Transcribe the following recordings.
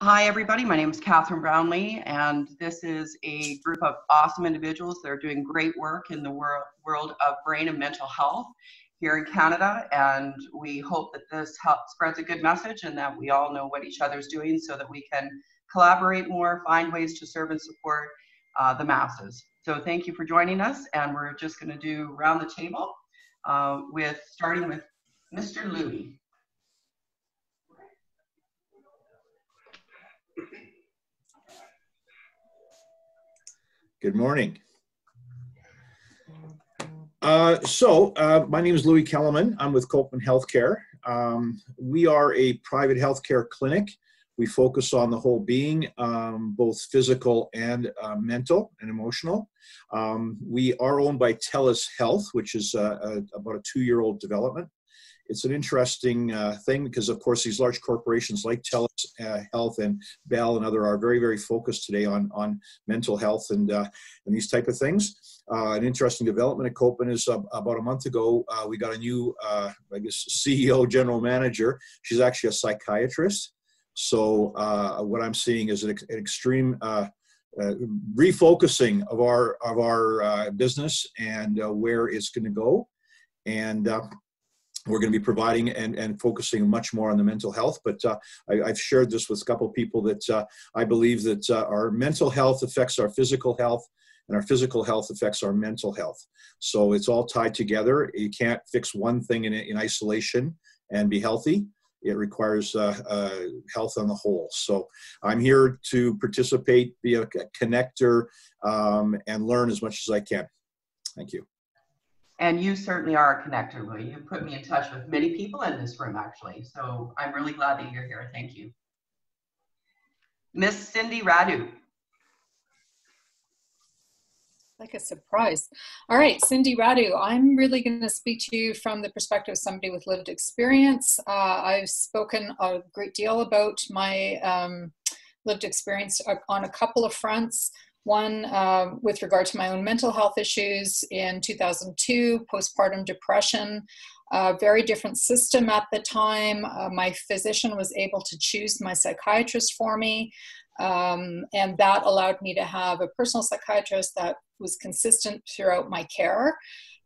Hi, everybody. My name is Catherine Brownlee, and this is a group of awesome individuals that are doing great work in the world of brain and mental health here in Canada. And we hope that this spreads a good message and that we all know what each other's doing so that we can collaborate more, find ways to serve and support the masses. So thank you for joining us. And we're just going to do round the table starting with Mr. Louie. Good morning. My name is Louis Kellerman. I'm with Copeman Healthcare. We are a private healthcare clinic. We focus on the whole being, both physical and mental and emotional. We are owned by TELUS Health, which is about a 2-year-old development. It's an interesting thing because, of course, these large corporations like TELUS Health and Bell and other are very, very focused today on mental health and these type of things. An interesting development at Copeman is about a month ago, we got a new, CEO, general manager. She's actually a psychiatrist. So what I'm seeing is an extreme refocusing of our business and where it's going to go. And we're going to be providing and focusing much more on the mental health. But I've shared this with a couple of people that I believe that our mental health affects our physical health and our physical health affects our mental health. So it's all tied together. You can't fix one thing in isolation and be healthy. It requires health on the whole. So I'm here to participate, be a connector, and learn as much as I can. Thank you. And you certainly are a connector, Louie. You put me in touch with many people in this room, actually. So I'm really glad that you're here. Thank you. Miss Cindy Radu. Like a surprise. All right, Cindy Radu. I'm really going to speak to you from the perspective of somebody with lived experience. I've spoken a great deal about my lived experience on a couple of fronts. One, with regard to my own mental health issues in 2002, postpartum depression, very different system at the time. My physician was able to choose my psychiatrist for me, and that allowed me to have a personal psychiatrist that was consistent throughout my care.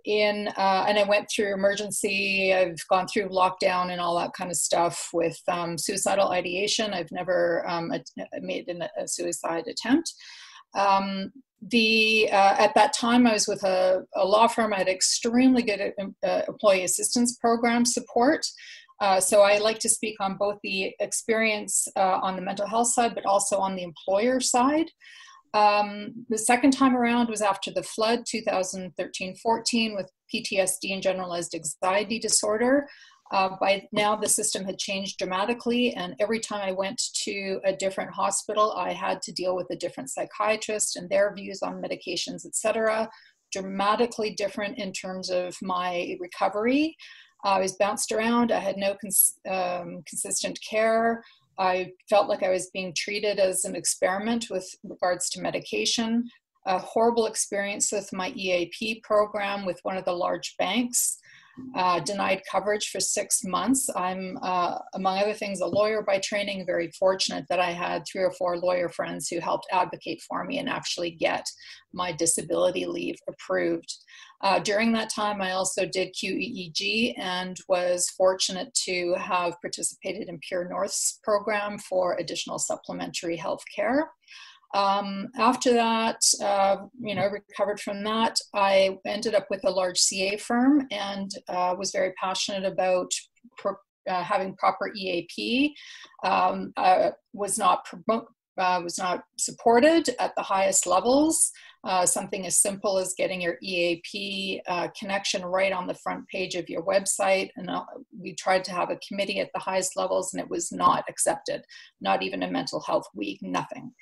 And I went through emergency, I've gone through lockdown and all that kind of stuff with suicidal ideation. I've never made a suicide attempt. At that time, I was with a law firm. I had extremely good employee assistance program support. So I like to speak on both the experience on the mental health side, but also on the employer side. The second time around was after the flood, 2013-14, with PTSD and generalized anxiety disorder. By now, the system had changed dramatically, and every time I went to a different hospital, I had to deal with a different psychiatrist and their views on medications, etc. Dramatically different in terms of my recovery. I was bounced around. I had no consistent care. I felt like I was being treated as an experiment with regards to medication. A horrible experience with my EAP program with one of the large banks. Denied coverage for 6 months. I'm, among other things, a lawyer by training, very fortunate that I had 3 or 4 lawyer friends who helped advocate for me and actually get my disability leave approved. During that time, I also did QEEG and was fortunate to have participated in Pure North's program for additional supplementary health care. After that, recovered from that, I ended up with a large CA firm and was very passionate about having proper EAP. Was not supported at the highest levels. Something as simple as getting your EAP connection right on the front page of your website. And we tried to have a committee at the highest levels and it was not accepted. Not even a mental health week, nothing.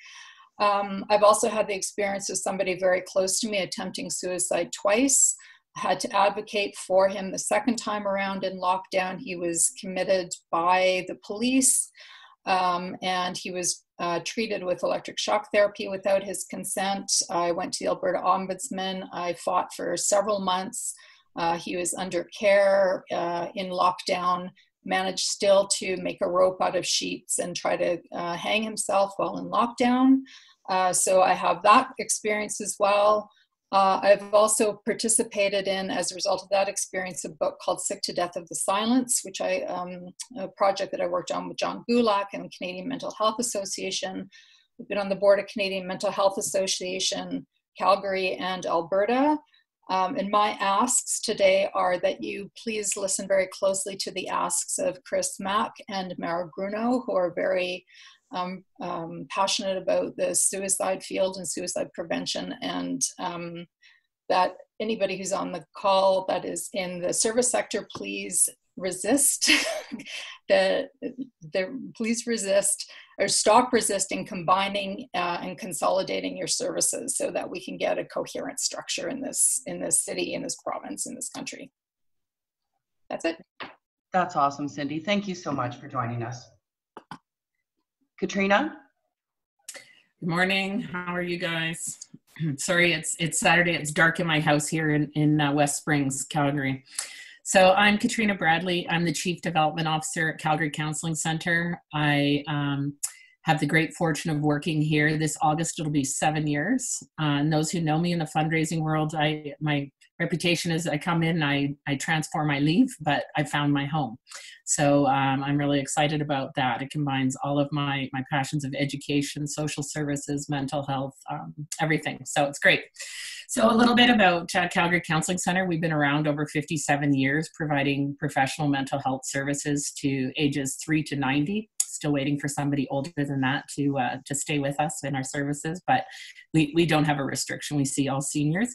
I've also had the experience of somebody very close to me attempting suicide twice. I had to advocate for him the second time around in lockdown. He was committed by the police and he was treated with electric shock therapy without his consent. I went to the Alberta Ombudsman. I fought for several months. He was under care in lockdown. managed still to make a rope out of sheets and try to hang himself while in lockdown. So I have that experience as well. I've also participated in, as a result of that experience, a book called Sick to Death of the Silence, which a project that I worked on with John Gulak and Canadian Mental Health Association. I've been on the board of Canadian Mental Health Association, Calgary and Alberta. And my asks today are that you please listen very closely to the asks of Chris Mack and Mara Bruno, who are very passionate about the suicide field and suicide prevention, and that anybody who's on the call that is in the service sector, please resist. Please resist or stop resisting combining and consolidating your services so that we can get a coherent structure in this city, in this province, in this country. That's it. That's awesome, Cindy. Thank you so much for joining us. Katrina? Good morning. How are you guys? Sorry, it's Saturday. It's dark in my house here in West Springs, Calgary. So I'm Katrina Bradley. I'm the Chief Development Officer at Calgary Counseling Center. I have the great fortune of working here. This August, it'll be 7 years. And those who know me in the fundraising world, my reputation is I come in, I transform, I leave, but I found my home. So I'm really excited about that. It combines all of my passions of education, social services, mental health, everything. So it's great. So a little bit about Calgary Counseling Center. We've been around over 57 years, providing professional mental health services to ages 3 to 90. Still waiting for somebody older than that to stay with us in our services, but we don't have a restriction. We see all seniors.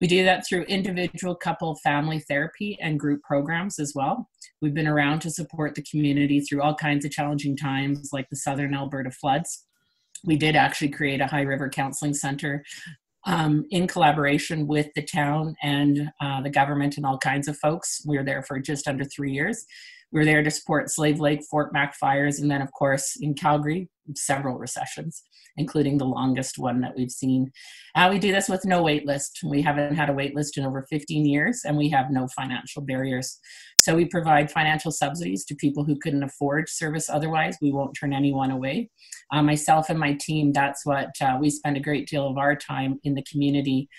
We do that through individual, couple, family therapy and group programs as well. We've been around to support the community through all kinds of challenging times like the Southern Alberta floods. We did actually create a High River Counseling Center in collaboration with the town and the government and all kinds of folks. We were there for just under 3 years. We were there to support Slave Lake, Fort Mac fires, and then, of course, in Calgary, several recessions, including the longest one that we've seen. We do this with no wait list. We haven't had a wait list in over 15 years, and we have no financial barriers. So we provide financial subsidies to people who couldn't afford service otherwise. We won't turn anyone away. Myself and my team, that's what we spend a great deal of our time in the community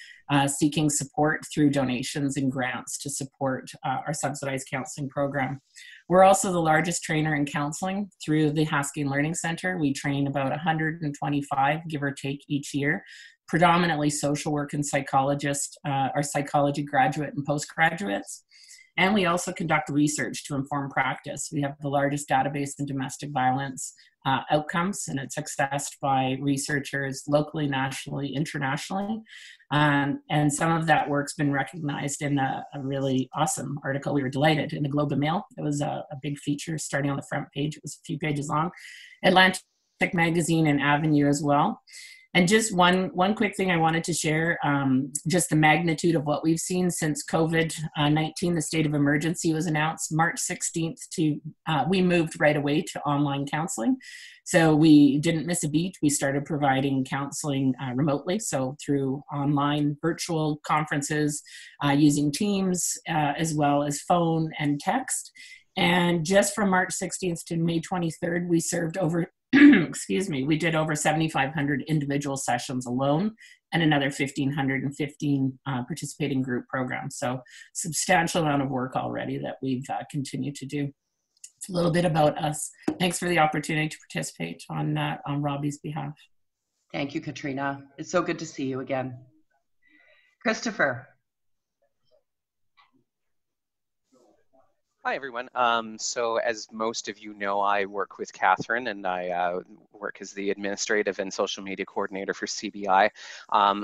seeking support through donations and grants to support our subsidized counseling program. We're also the largest trainer in counseling through the Haskell Learning Center. We train about 125, give or take, each year, predominantly social work and psychologists, our psychology graduate and postgraduates. And we also conduct research to inform practice. We have the largest database in domestic violence outcomes, and it's accessed by researchers locally, nationally, internationally. And some of that work's been recognized in a really awesome article. We were delighted in the Globe and Mail. It was a big feature starting on the front page. It was a few pages long. Atlantic Magazine and Avenue as well. And just one quick thing I wanted to share, just the magnitude of what we've seen since COVID-19, the state of emergency was announced March 16th we moved right away to online counseling. So we didn't miss a beat. We started providing counseling remotely. So through online virtual conferences, using Teams, as well as phone and text. And just from March 16th to May 23rd, we served over we did over 7,500 individual sessions alone and another 1,515 participating group programs. So substantial amount of work already that we've continued to do. It's a little bit about us. Thanks for the opportunity to participate on Robbie's behalf. Thank you, Katrina. It's so good to see you again. Christopher. Hi, everyone. So as most of you know, I work with Catherine, and I work as the administrative and social media coordinator for CBI.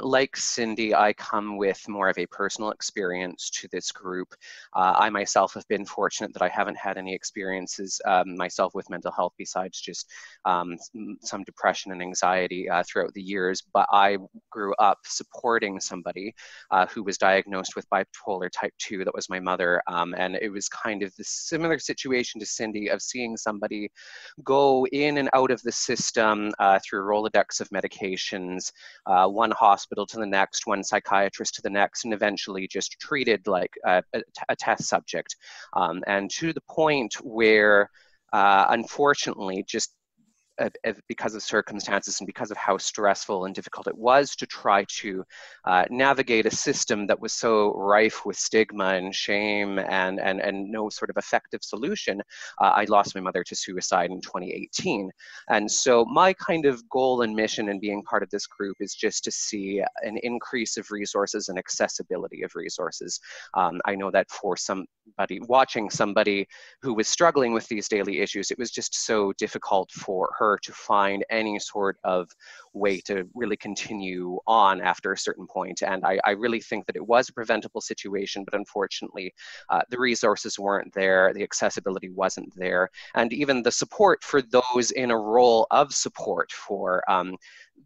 Like Cindy, I come with more of a personal experience to this group. I myself have been fortunate that I haven't had any experiences myself with mental health besides just some depression and anxiety throughout the years, but I grew up supporting somebody who was diagnosed with bipolar type 2. That was my mother, and it was kind of this similar situation to Cindy of seeing somebody go in and out of the system through a Rolodex of medications, one hospital to the next, one psychiatrist to the next, and eventually just treated like a test subject. And to the point where, unfortunately, just because of circumstances and because of how stressful and difficult it was to try to navigate a system that was so rife with stigma and shame and no sort of effective solution, I lost my mother to suicide in 2018. And so my kind of goal and mission in being part of this group is just to see an increase of resources and accessibility of resources. I know that for somebody watching somebody who was struggling with these daily issues, it was just so difficult for her to find any sort of way to really continue on after a certain point. And I really think that it was a preventable situation, but unfortunately, the resources weren't there, the accessibility wasn't there, and even the support for those in a role of support for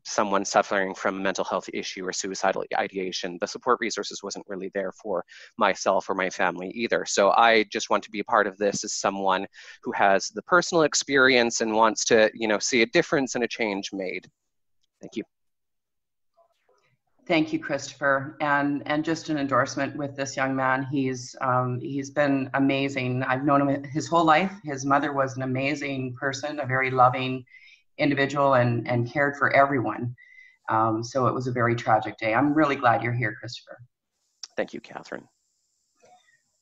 someone suffering from a mental health issue or suicidal ideation, the support resources wasn't really there for myself or my family either. So I just want to be a part of this as someone who has the personal experience and wants to, see a difference and a change made. Thank you. Thank you, Christopher. And just an endorsement with this young man. He's been amazing. I've known him his whole life. His mother was an amazing person, a very loving individual, and cared for everyone. So it was a very tragic day. I'm really glad you're here, Christopher. Thank you, Catherine.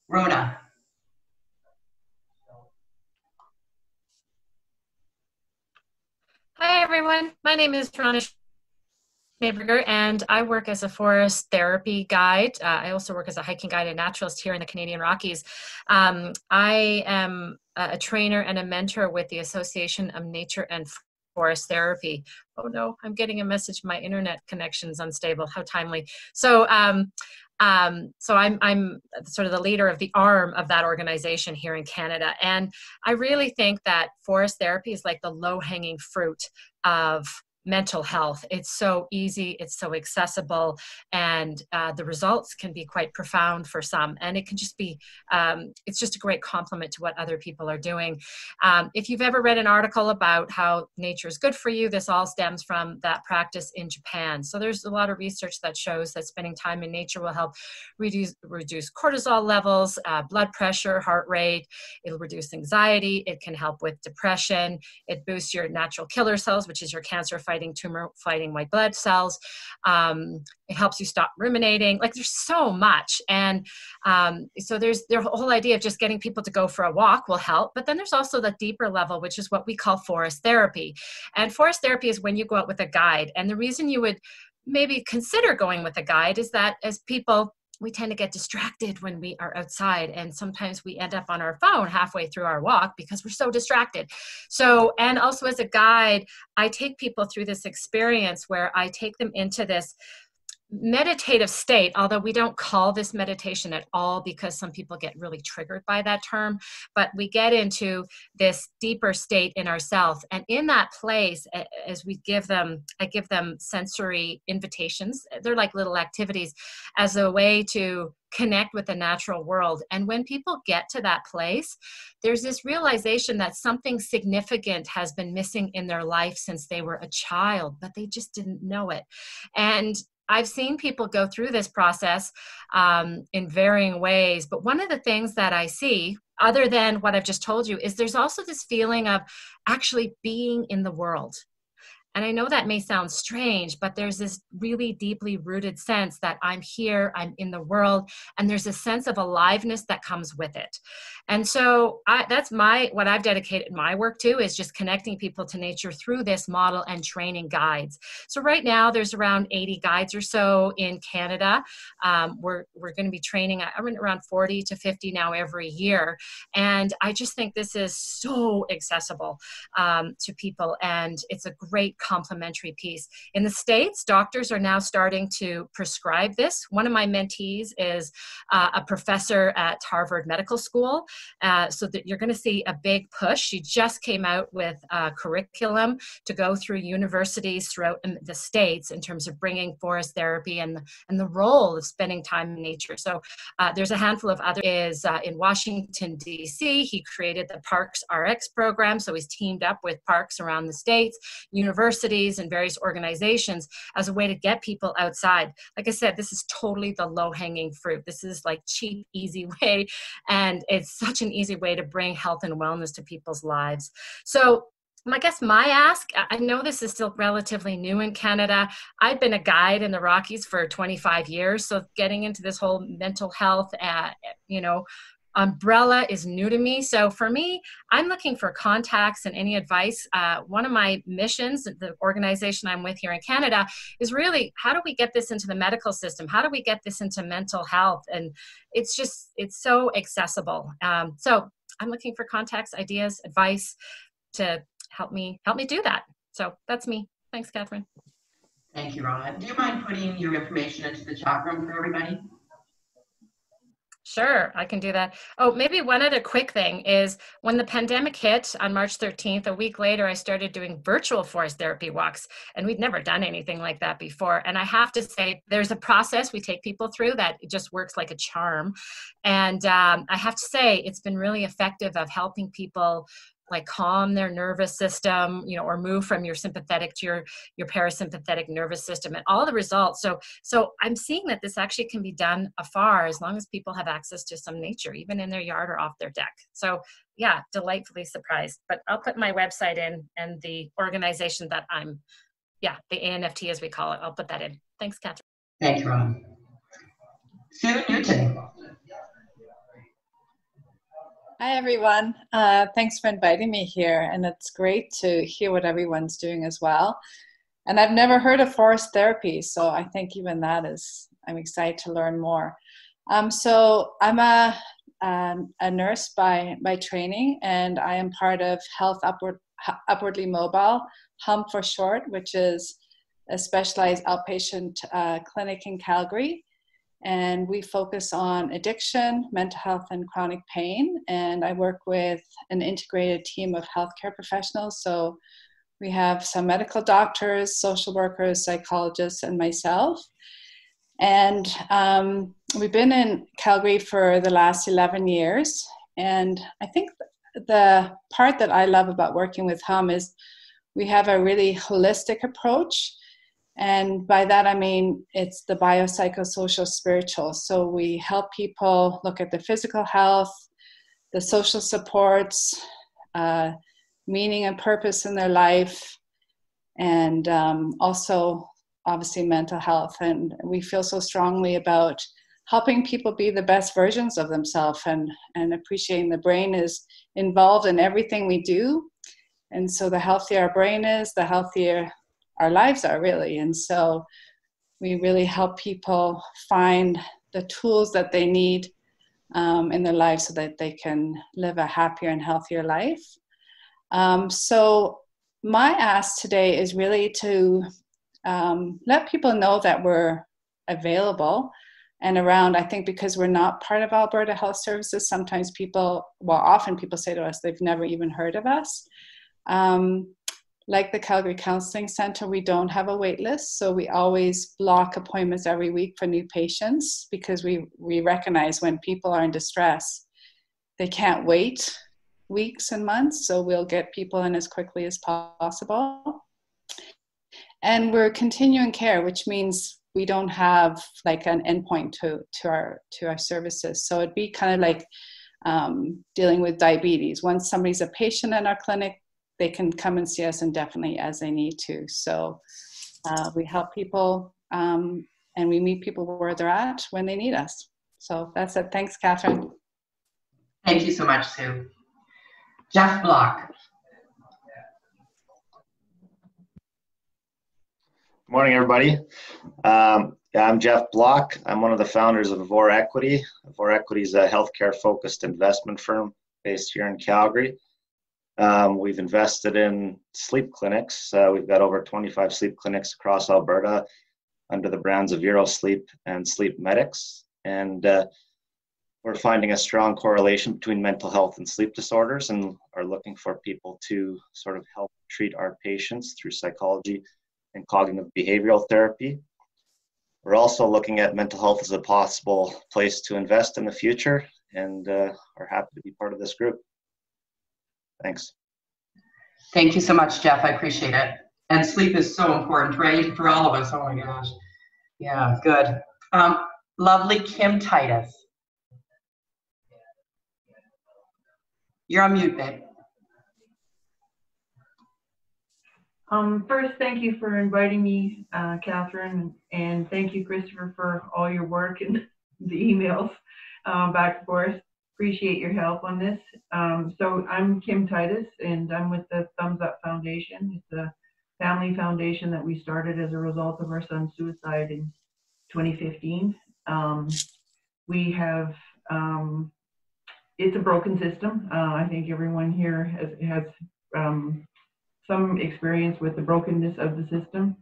Rona. Hi, everyone. My name is Rona Schneeberger, and I work as a forest therapy guide. I also work as a hiking guide and naturalist here in the Canadian Rockies. I am a trainer and a mentor with the Association of Nature and Forest Therapy. Oh no, I'm getting a message. My internet connection's unstable. How timely. So I'm sort of the leader of the arm of that organization here in Canada. And I really think that forest therapy is like the low-hanging fruit of mental health. It's so easy, it's so accessible, and the results can be quite profound for some. And it can just be, it's just a great complement to what other people are doing. If you've ever read an article about how nature is good for you, this all stems from that practice in Japan. So there's a lot of research that shows that spending time in nature will help reduce cortisol levels, blood pressure, heart rate. It'll reduce anxiety. It can help with depression. It boosts your natural killer cells, which is your cancer-fighting, tumor-fighting white blood cells. It helps you stop ruminating. Like, there's so much. And so there's the whole idea of just getting people to go for a walk will help. But then there's also the deeper level, which is what we call forest therapy. And forest therapy is when you go out with a guide. And the reason you would maybe consider going with a guide is that as people, we tend to get distracted when we are outside, and sometimes we end up on our phone halfway through our walk because we're so distracted. So, and also as a guide, I take people through this experience where I take them into this meditative state, although we don't call this meditation at all because some people get really triggered by that term, but we get into this deeper state in ourselves. And in that place, as I give them sensory invitations. They're like little activities as a way to connect with the natural world. And when people get to that place, there's this realization that something significant has been missing in their life since they were a child, but they just didn't know it. And I've seen people go through this process in varying ways, but one of the things that I see, other than what I've just told you, is there's also this feeling of actually being in the world. And I know that may sound strange, but there's this really deeply rooted sense that I'm here, I'm in the world, and there's a sense of aliveness that comes with it. And so that's what I've dedicated my work to, is just connecting people to nature through this model and training guides. So right now there's around 80 guides or so in Canada. We're going to be training around 40 to 50 now every year. And I just think this is so accessible to people, and it's a great complementary piece. In the States, doctors are now starting to prescribe this. One of my mentees is a professor at Harvard Medical School, so that you're going to see a big push. She just came out with a curriculum to go through universities throughout the States in terms of bringing forest therapy and the role of spending time in nature. So there's a handful of others. In Washington, D.C., he created the Parks RX program. So he's teamed up with parks around the States, universities, and various organizations as a way to get people outside. Like I said, this is totally the low-hanging fruit. This is like cheap, easy way. And it's such an easy way to bring health and wellness to people's lives. So I guess my ask, I know this is still relatively new in Canada. I've been a guide in the Rockies for 25 years. So getting into this whole mental health, umbrella is new to me. So for me, I'm looking for contacts and any advice. One of my missions, the organization I'm with here in Canada, is really, how do we get this into the medical system? How do we get this into mental health? And it's so accessible. So I'm looking for contacts, ideas, advice to help me do that. So that's me. Thanks, Catherine. Thank you, Ronna. Do you mind putting your information into the chat room for everybody? Sure, I can do that. Oh, maybe one other quick thing is when the pandemic hit on March 13th, a week later, I started doing virtual forest therapy walks, and we'd never done anything like that before. And I have to say, there's a process we take people through that it just works like a charm. And I have to say, it's been really effective of helping people like calm their nervous system, or move from your sympathetic to your parasympathetic nervous system, and all the results. So I'm seeing that this actually can be done afar as long as people have access to some nature, even in their yard or off their deck. So yeah, delightfully surprised. But I'll put my website in and the organization that the ANFT as we call it, I'll put that in. Thanks, Catherine. Thank you, Ron. Sue Newton. Hi, everyone. Thanks for inviting me here. And it's great to hear what everyone's doing as well. And I've never heard of forest therapy, so I think even that I'm excited to learn more. So I'm a nurse by training, and I am part of Health Upwardly Mobile, HUM for short, which is a specialized outpatient clinic in Calgary. And we focus on addiction, mental health, and chronic pain. And I work with an integrated team of healthcare professionals. So we have some medical doctors, social workers, psychologists, and myself. And we've been in Calgary for the last 11 years. And I think the part that I love about working with HUM is we have a really holistic approach. And by that, I mean, it's the biopsychosocial spiritual. So we help people look at the physical health, the social supports, meaning and purpose in their life, and also obviously mental health. And we feel so strongly about helping people be the best versions of themselves and appreciating the brain is involved in everything we do. And so the healthier our brain is, the healthier our lives are, really. And so we really help people find the tools that they need in their lives so that they can live a happier and healthier life. So my ask today is really to let people know that we're available and around. I think because we're not part of Alberta Health Services, sometimes often people say to us they've never even heard of us. Like the Calgary Counseling Center, we don't have a wait list, so we always block appointments every week for new patients because we recognize when people are in distress, they can't wait weeks and months, so we'll get people in as quickly as possible. And we're continuing care, which means we don't have like an endpoint to our services. So it'd be kind of like dealing with diabetes. Once somebody's a patient in our clinic, they can come and see us indefinitely as they need to. So we help people and we meet people where they're at when they need us. So that's it. Thanks, Catherine. Thank you so much, Sue. Jeff Block. Good morning, everybody. I'm Jeff Block. I'm one of the founders of Avora Equity. Avora Equity is a healthcare-focused investment firm based here in Calgary. We've invested in sleep clinics. We've got over 25 sleep clinics across Alberta under the brands of Eurosleep and Sleep Medics. And we're finding a strong correlation between mental health and sleep disorders, and are looking for people to sort of help treat our patients through psychology and cognitive behavioral therapy. We're also looking at mental health as a possible place to invest in the future, and are happy to be part of this group. Thanks. Thank you so much, Jeff. I appreciate it. And sleep is so important, right? For all of us. Oh my gosh. Yeah, good. Lovely Kim Titus. You're on mute, babe. First, thank you for inviting me, Catherine, and thank you, Christopher, for all your work and the emails back and forth. Appreciate your help on this. So I'm Kim Titus, and I'm with the Thumbs Up Foundation. It's a family foundation that we started as a result of our son's suicide in 2015. We have, it's a broken system. I think everyone here has some experience with the brokenness of the system.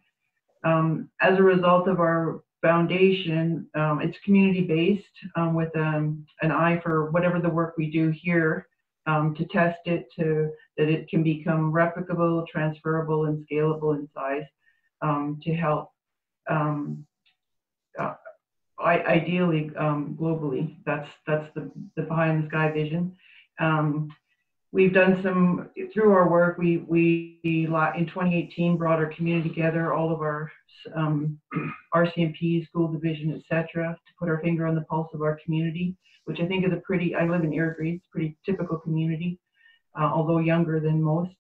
As a result of our foundation, it's community-based with an eye for whatever the work we do here to test it, that it can become replicable, transferable, and scalable in size to help ideally globally. That's the pie-in-the-sky vision. We've done some, through our work, we in 2018 brought our community together, all of our RCMP, school division, etc., to put our finger on the pulse of our community, which I think is a pretty, I live in Airdrie, it's a pretty typical community, although younger than most.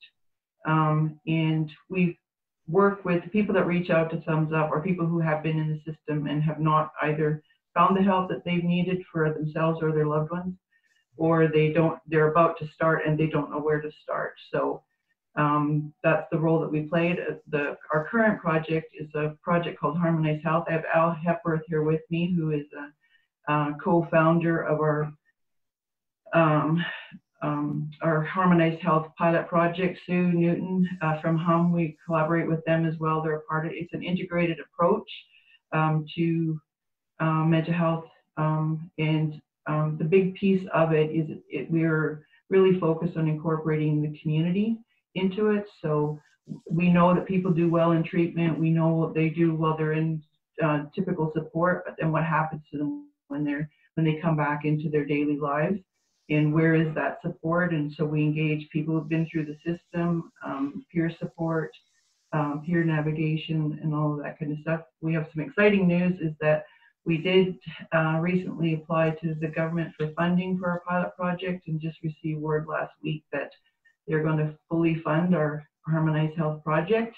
And we've worked with people that reach out to Thumbs Up, or people who have been in the system and have not either found the help that they've needed for themselves or their loved ones, or they're about to start and they don't know where to start. So that's the role that we played. Our current project is a project called Harmonized Health. I have Al Hepworth here with me, who is a co-founder of our Harmonized Health pilot project. Sue Newton from HUM, we collaborate with them as well. They're a part of it. It's an integrated approach to mental health, and the big piece of it is we're really focused on incorporating the community into it. So we know that people do well in treatment. We know what they do while they're in typical support, but then what happens to them when they come back into their daily lives, and where is that support? And so we engage people who've been through the system, peer support, peer navigation, and all of that kind of stuff. We have some exciting news, is that we did recently apply to the government for funding for our pilot project, and just received word last week that they're going to fully fund our Harmonized Health project.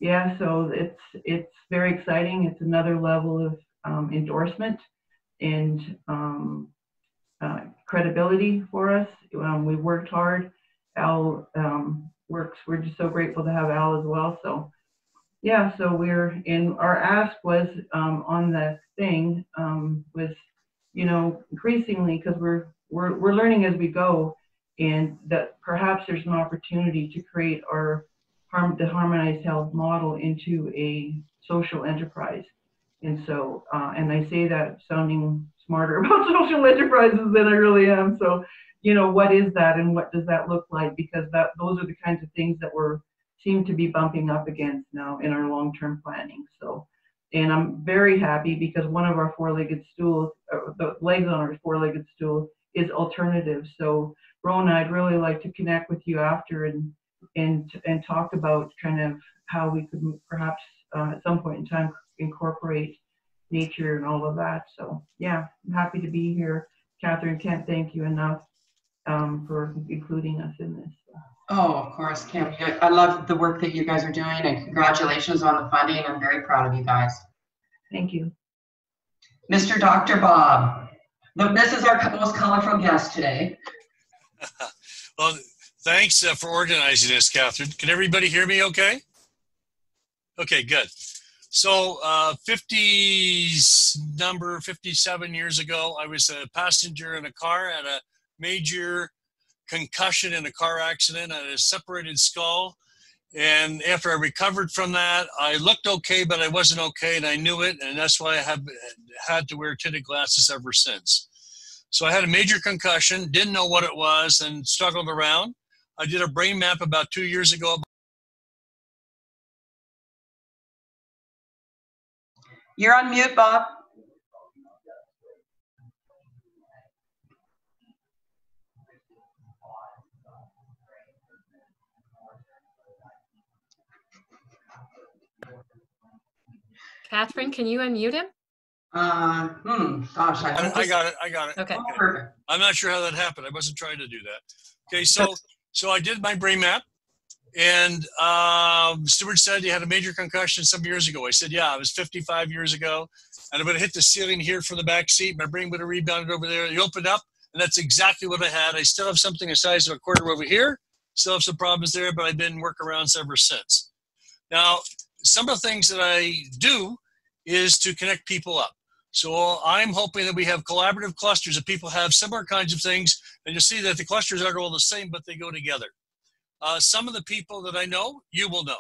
Yeah, so it's very exciting. It's another level of endorsement and credibility for us. We worked hard. Al works. We're just so grateful to have Al as well. So yeah, so we're in. Our ask was on the thing was, increasingly, because we're learning as we go, and that perhaps there's an opportunity to create the Harmonized Health model into a social enterprise. And so, and I say that sounding smarter about social enterprises than I really am. So, what is that, and what does that look like? Because those are the kinds of things that seem to be bumping up against now in our long-term planning. So, and I'm very happy because one of our four-legged stools, the legs on our four-legged stool, is alternative. So, Rona, I'd really like to connect with you after and talk about kind of how we could perhaps at some point in time incorporate nature and all of that. So yeah, I'm happy to be here. Catherine, can't thank you enough for including us in this. Oh, of course, Kim. I love the work that you guys are doing, and congratulations on the funding. I'm very proud of you guys. Thank you. Mr. Dr. Bob. Look, this is our most colorful guest today. Well, thanks for organizing this, Catherine. Can everybody hear me okay? Okay, good. So 57 years ago, I was a passenger in a car at a major concussion in a car accident. I had a separated skull. And after I recovered from that, I looked okay, but I wasn't okay, and I knew it, and that's why I have had to wear tinted glasses ever since. So I had a major concussion, didn't know what it was, and struggled around. I did a brain map about 2 years ago. You're on mute, Bob. Catherine, can you unmute him? Gosh, I got it. Okay. Oh, perfect. I'm not sure how that happened. I wasn't trying to do that. Okay, so I did my brain map, and Stuart said he had a major concussion some years ago. I said, yeah, it was 55 years ago, and I would have hit the ceiling here from the back seat. My brain would have rebounded over there. He opened up, and that's exactly what I had. I still have something the size of a quarter over here. Still have some problems there, but I've been workarounds ever since. Now, some of the things that I do is to connect people up. So I'm hoping that we have collaborative clusters that people have similar kinds of things, and you'll see that the clusters aren't all the same, but they go together. Some of the people that I know, you will know.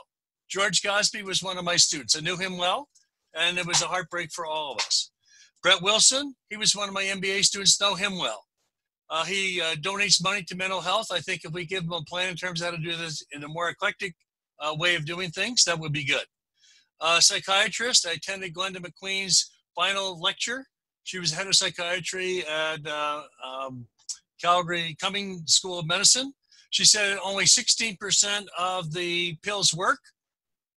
George Gosby was one of my students. I knew him well, and it was a heartbreak for all of us. Brett Wilson, he was one of my MBA students, know him well. He donates money to mental health. I think if we give him a plan in terms of how to do this in a more eclectic way of doing things, that would be good. Psychiatrist, I attended Glenda McQueen's final lecture. She was head of psychiatry at Calgary Cumming School of Medicine. She said only 16% of the pills work.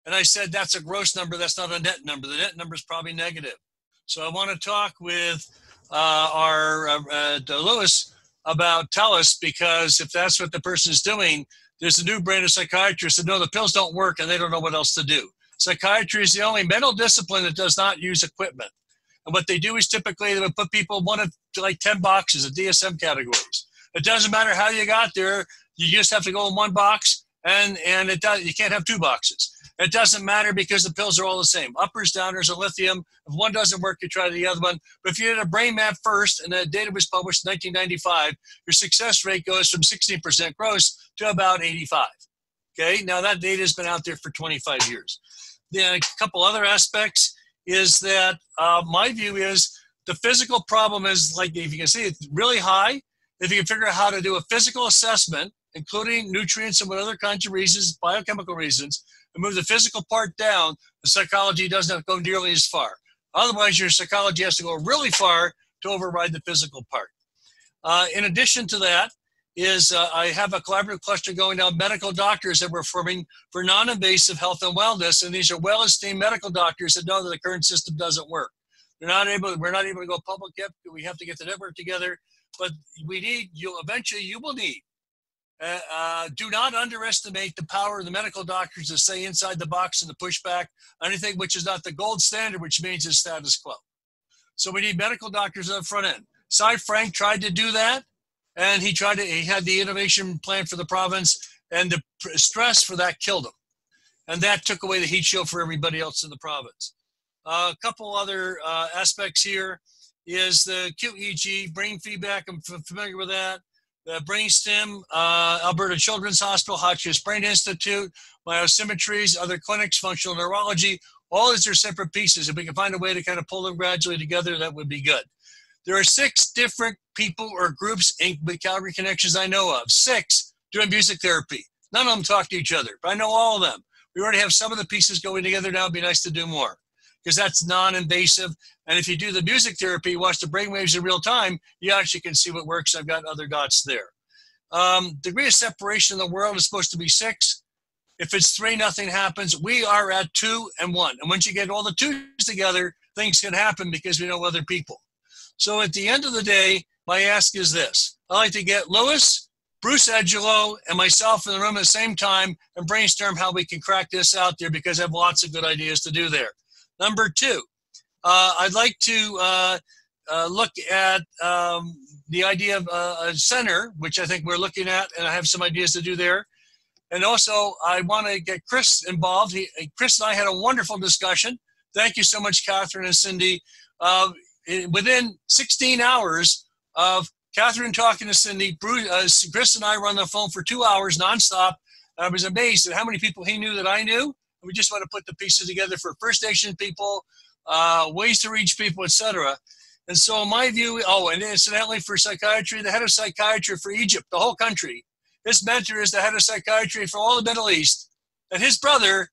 And I said, that's a gross number. That's not a net number. The net number is probably negative. So I want to talk with Lewis about TELUS, because if that's what the person is doing, there's a new brand of psychiatrists that know the pills don't work and they don't know what else to do. Psychiatry is the only mental discipline that does not use equipment. And what they do is typically they would put people in one of like 10 boxes of DSM categories. It doesn't matter how you got there. You just have to go in one box, and it does. You can't have two boxes. It doesn't matter because the pills are all the same. Uppers, downers, and lithium. If one doesn't work, you try the other one. But if you did a brain map first, and the data was published in 1995, your success rate goes from 16% gross to about 85. Okay, now that data has been out there for 25 years. Then a couple other aspects is that my view is the physical problem is, like, if you can see, it's really high. If you can figure out how to do a physical assessment, including nutrients and what other kinds of reasons, biochemical reasons, and move the physical part down, the psychology doesn't have to go nearly as far. Otherwise, your psychology has to go really far to override the physical part. In addition to that, I have a collaborative cluster going down medical doctors that we're forming for non-invasive health and wellness, and these are well-esteemed medical doctors that know that the current system doesn't work. We're not able to go public yet. We have to get the network together, but eventually you will need. Do not underestimate the power of the medical doctors to stay inside the box and to push back anything which is not the gold standard, which means it's status quo. So we need medical doctors on the front end. Cy Frank tried to do that, and he had the innovation plan for the province, and the stress for that killed him. And that took away the heat show for everybody else in the province. A couple other aspects here is the QEEG, brain feedback. I'm familiar with that. The brainstem, Alberta Children's Hospital, Hotchkiss Brain Institute, biosymmetries, other clinics, functional neurology, all these are separate pieces. If we can find a way to kind of pull them gradually together, that would be good. There are 6 different people or groups with Calgary Connections I know of, 6 doing music therapy. None of them talk to each other, but I know all of them. We already have some of the pieces going together now. It'd be nice to do more, because that's non-invasive. And if you do the music therapy, watch the brainwaves in real time, you actually can see what works. I've got other dots there. Degree of separation in the world is supposed to be 6. If it's 3, nothing happens. We are at 2 and 1. And once you get all the 2s together, things can happen because we know other people. So at the end of the day, my ask is this. I'd like to get Lewis, Bruce Edgelo, and myself in the room at the same time and brainstorm how we can crack this out there, because I have lots of good ideas to do there. Number 2, I'd like to look at the idea of a center, which I think we're looking at, and I have some ideas to do there. And also, I want to get Chris involved. Chris and I had a wonderful discussion. Thank you so much, Catherine and Cindy. Within 16 hours of Catherine talking to Cindy, Bruce, Chris and I were on the phone for 2 hours nonstop. I was amazed at how many people he knew that I knew. We just want to put the pieces together for First Nation people, ways to reach people, etc. And so my view, and incidentally for psychiatry, the head of psychiatry for Egypt, the whole country, his mentor is the head of psychiatry for all the Middle East, and his brother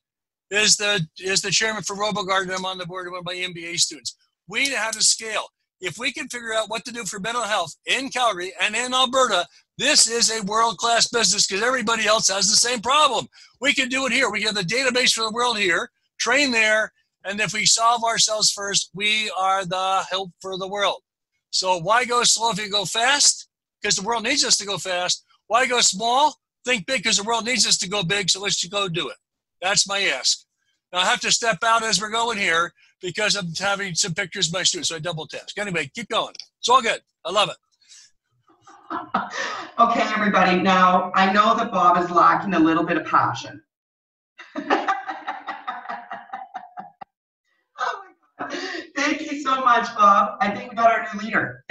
is the chairman for RoboGuard, and I'm on the board of one of my MBA students. We know how to scale. If we can figure out what to do for mental health in Calgary and in Alberta, this is a world-class business because everybody else has the same problem. We can do it here. We have the database for the world here, train there, and if we solve ourselves first, we are the help for the world. So why go slow if you go fast? Because the world needs us to go fast. Why go small? Think big because the world needs us to go big, so let's go do it. That's my ask. Now I have to step out as we're going here because I'm having some pictures of my students, so I double task. Anyway, keep going. It's all good. I love it. Okay, everybody. Now, I know that Bob is lacking a little bit of passion. Oh my God. Thank you so much, Bob. I think we got our new leader.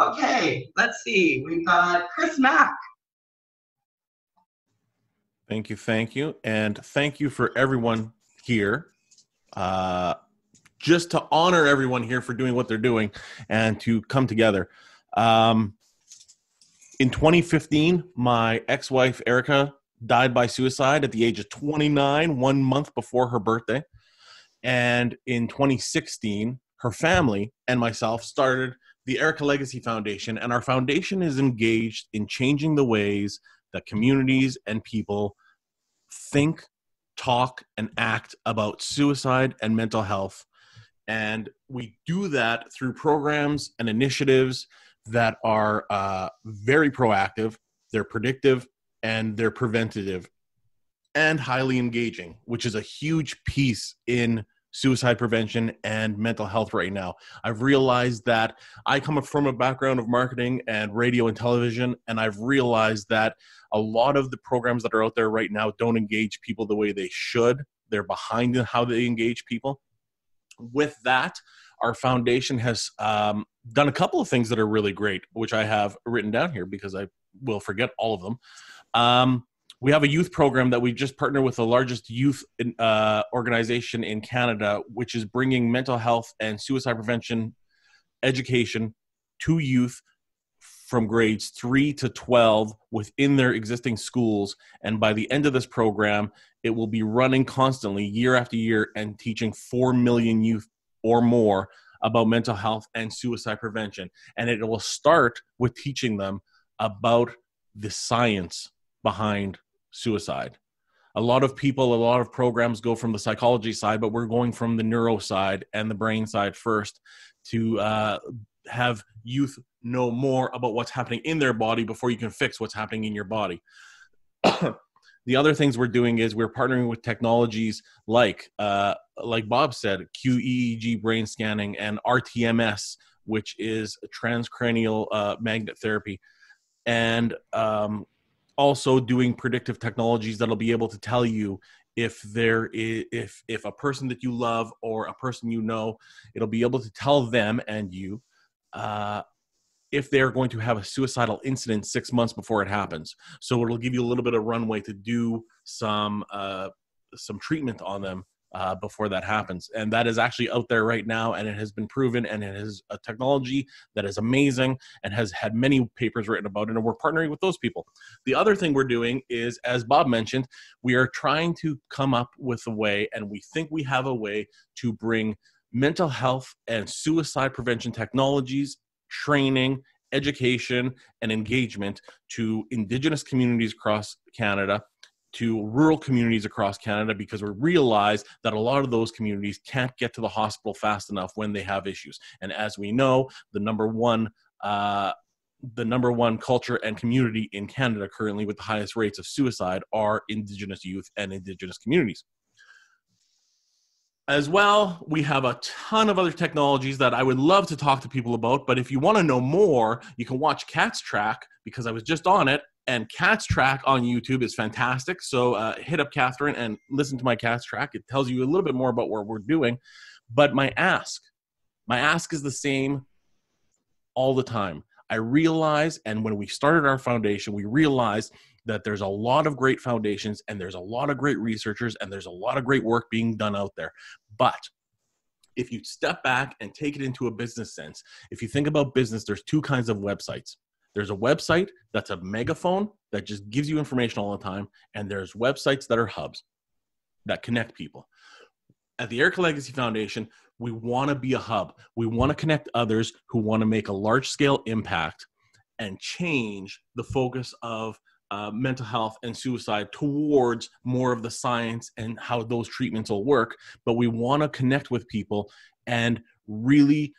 Okay, let's see. We've got Chris Mack. Thank you. And thank you for everyone here. Just to honor everyone here for doing what they're doing and to come together. In 2015, my ex-wife, Erica, died by suicide at the age of 29, 1 month before her birthday. And in 2016, her family and myself started the Erica Legacy Foundation. And our foundation is engaged in changing the ways that communities and people think, talk, and act about suicide and mental health. And we do that through programs and initiatives that are very proactive, they're predictive, and they're preventative, and highly engaging, which is a huge piece in suicide prevention and mental health right now. I've realized that I come from a background of marketing and radio and television, and I've realized that a lot of the programs that are out there right now don't engage people the way they should. They're behind in how they engage people. With that, our foundation has done a couple of things that are really great, which I have written down here because I will forget all of them. We have a youth program that we just partnered with the largest youth organization in Canada, which is bringing mental health and suicide prevention education to youth from grades 3 to 12 within their existing schools. And by the end of this program, it will be running constantly year after year and teaching 4 million youth or more about mental health and suicide prevention. And it will start with teaching them about the science behind suicide. A lot of people, a lot of programs go from the psychology side, but we're going from the neuro side and the brain side first to have youth know more about what's happening in their body before you can fix what's happening in your body. The other things we're doing is we're partnering with technologies like Bob said, QEEG brain scanning and RTMS, which is transcranial magnet therapy, and also doing predictive technologies that'll be able to tell you if a person that you love or a person you know, it'll be able to tell them and you if they're going to have a suicidal incident 6 months before it happens. So it'll give you a little bit of runway to do some treatment on them before that happens. And that is actually out there right now, and it has been proven, and it is a technology that is amazing and has had many papers written about it, and we're partnering with those people. The other thing we're doing is, as Bob mentioned, we are trying to come up with a way, and we think we have a way to bring mental health and suicide prevention technologies, training, education, and engagement to Indigenous communities across Canada, to rural communities across Canada, because we realize that a lot of those communities can't get to the hospital fast enough when they have issues. And as we know, the number one culture and community in Canada currently with the highest rates of suicide are Indigenous youth and Indigenous communities. As well, we have a ton of other technologies that I would love to talk to people about, but if you want to know more, you can watch Cat's Track, because I was just on it, and Cat's Track on YouTube is fantastic. So hit up Catherine and listen to my Cat's Track. It tells you a little bit more about what we're doing. But my ask is the same all the time. I realize, and when we started our foundation, we realized that there's a lot of great foundations and there's a lot of great researchers and there's a lot of great work being done out there. But if you step back and take it into a business sense, if you think about business, there's two kinds of websites. There's a website that's a megaphone that just gives you information all the time, and there's websites that are hubs that connect people. At the Erica Legacy Foundation, we want to be a hub. We want to connect others who want to make a large-scale impact and change the focus of mental health and suicide towards more of the science and how those treatments will work. But we want to connect with people and really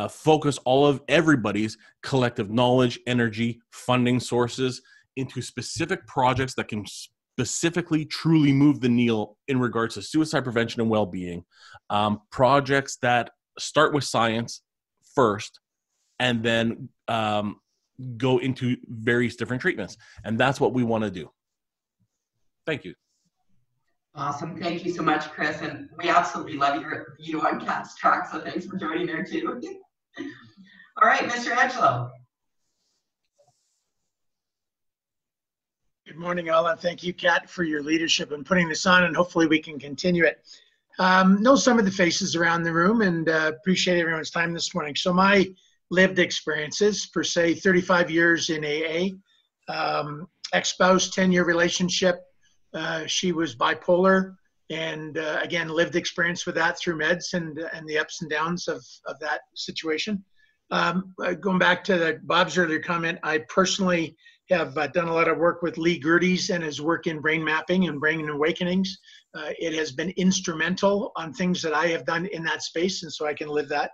focus all of everybody's collective knowledge, energy, funding sources into specific projects that can specifically truly move the needle in regards to suicide prevention and well-being. Projects that start with science first and then go into various different treatments. And that's what we want to do. Thank you. Awesome. Thank you so much, Chris. And we absolutely love you on Cat's Track, so thanks for joining there too. All right, Mr. Angelo. Good morning, all, and thank you, Kat, for your leadership in putting this on, and hopefully we can continue it. Know some of the faces around the room, and appreciate everyone's time this morning. So my lived experiences, per se, 35 years in AA, ex-spouse, 10-year relationship. She was bipolar, and again, lived experience with that through meds and the ups and downs of that situation. Going back to Bob's earlier comment, I personally have done a lot of work with Lee Gerdes and his work in brain mapping and brain awakenings. It has been instrumental on things that I have done in that space, and so I can live that.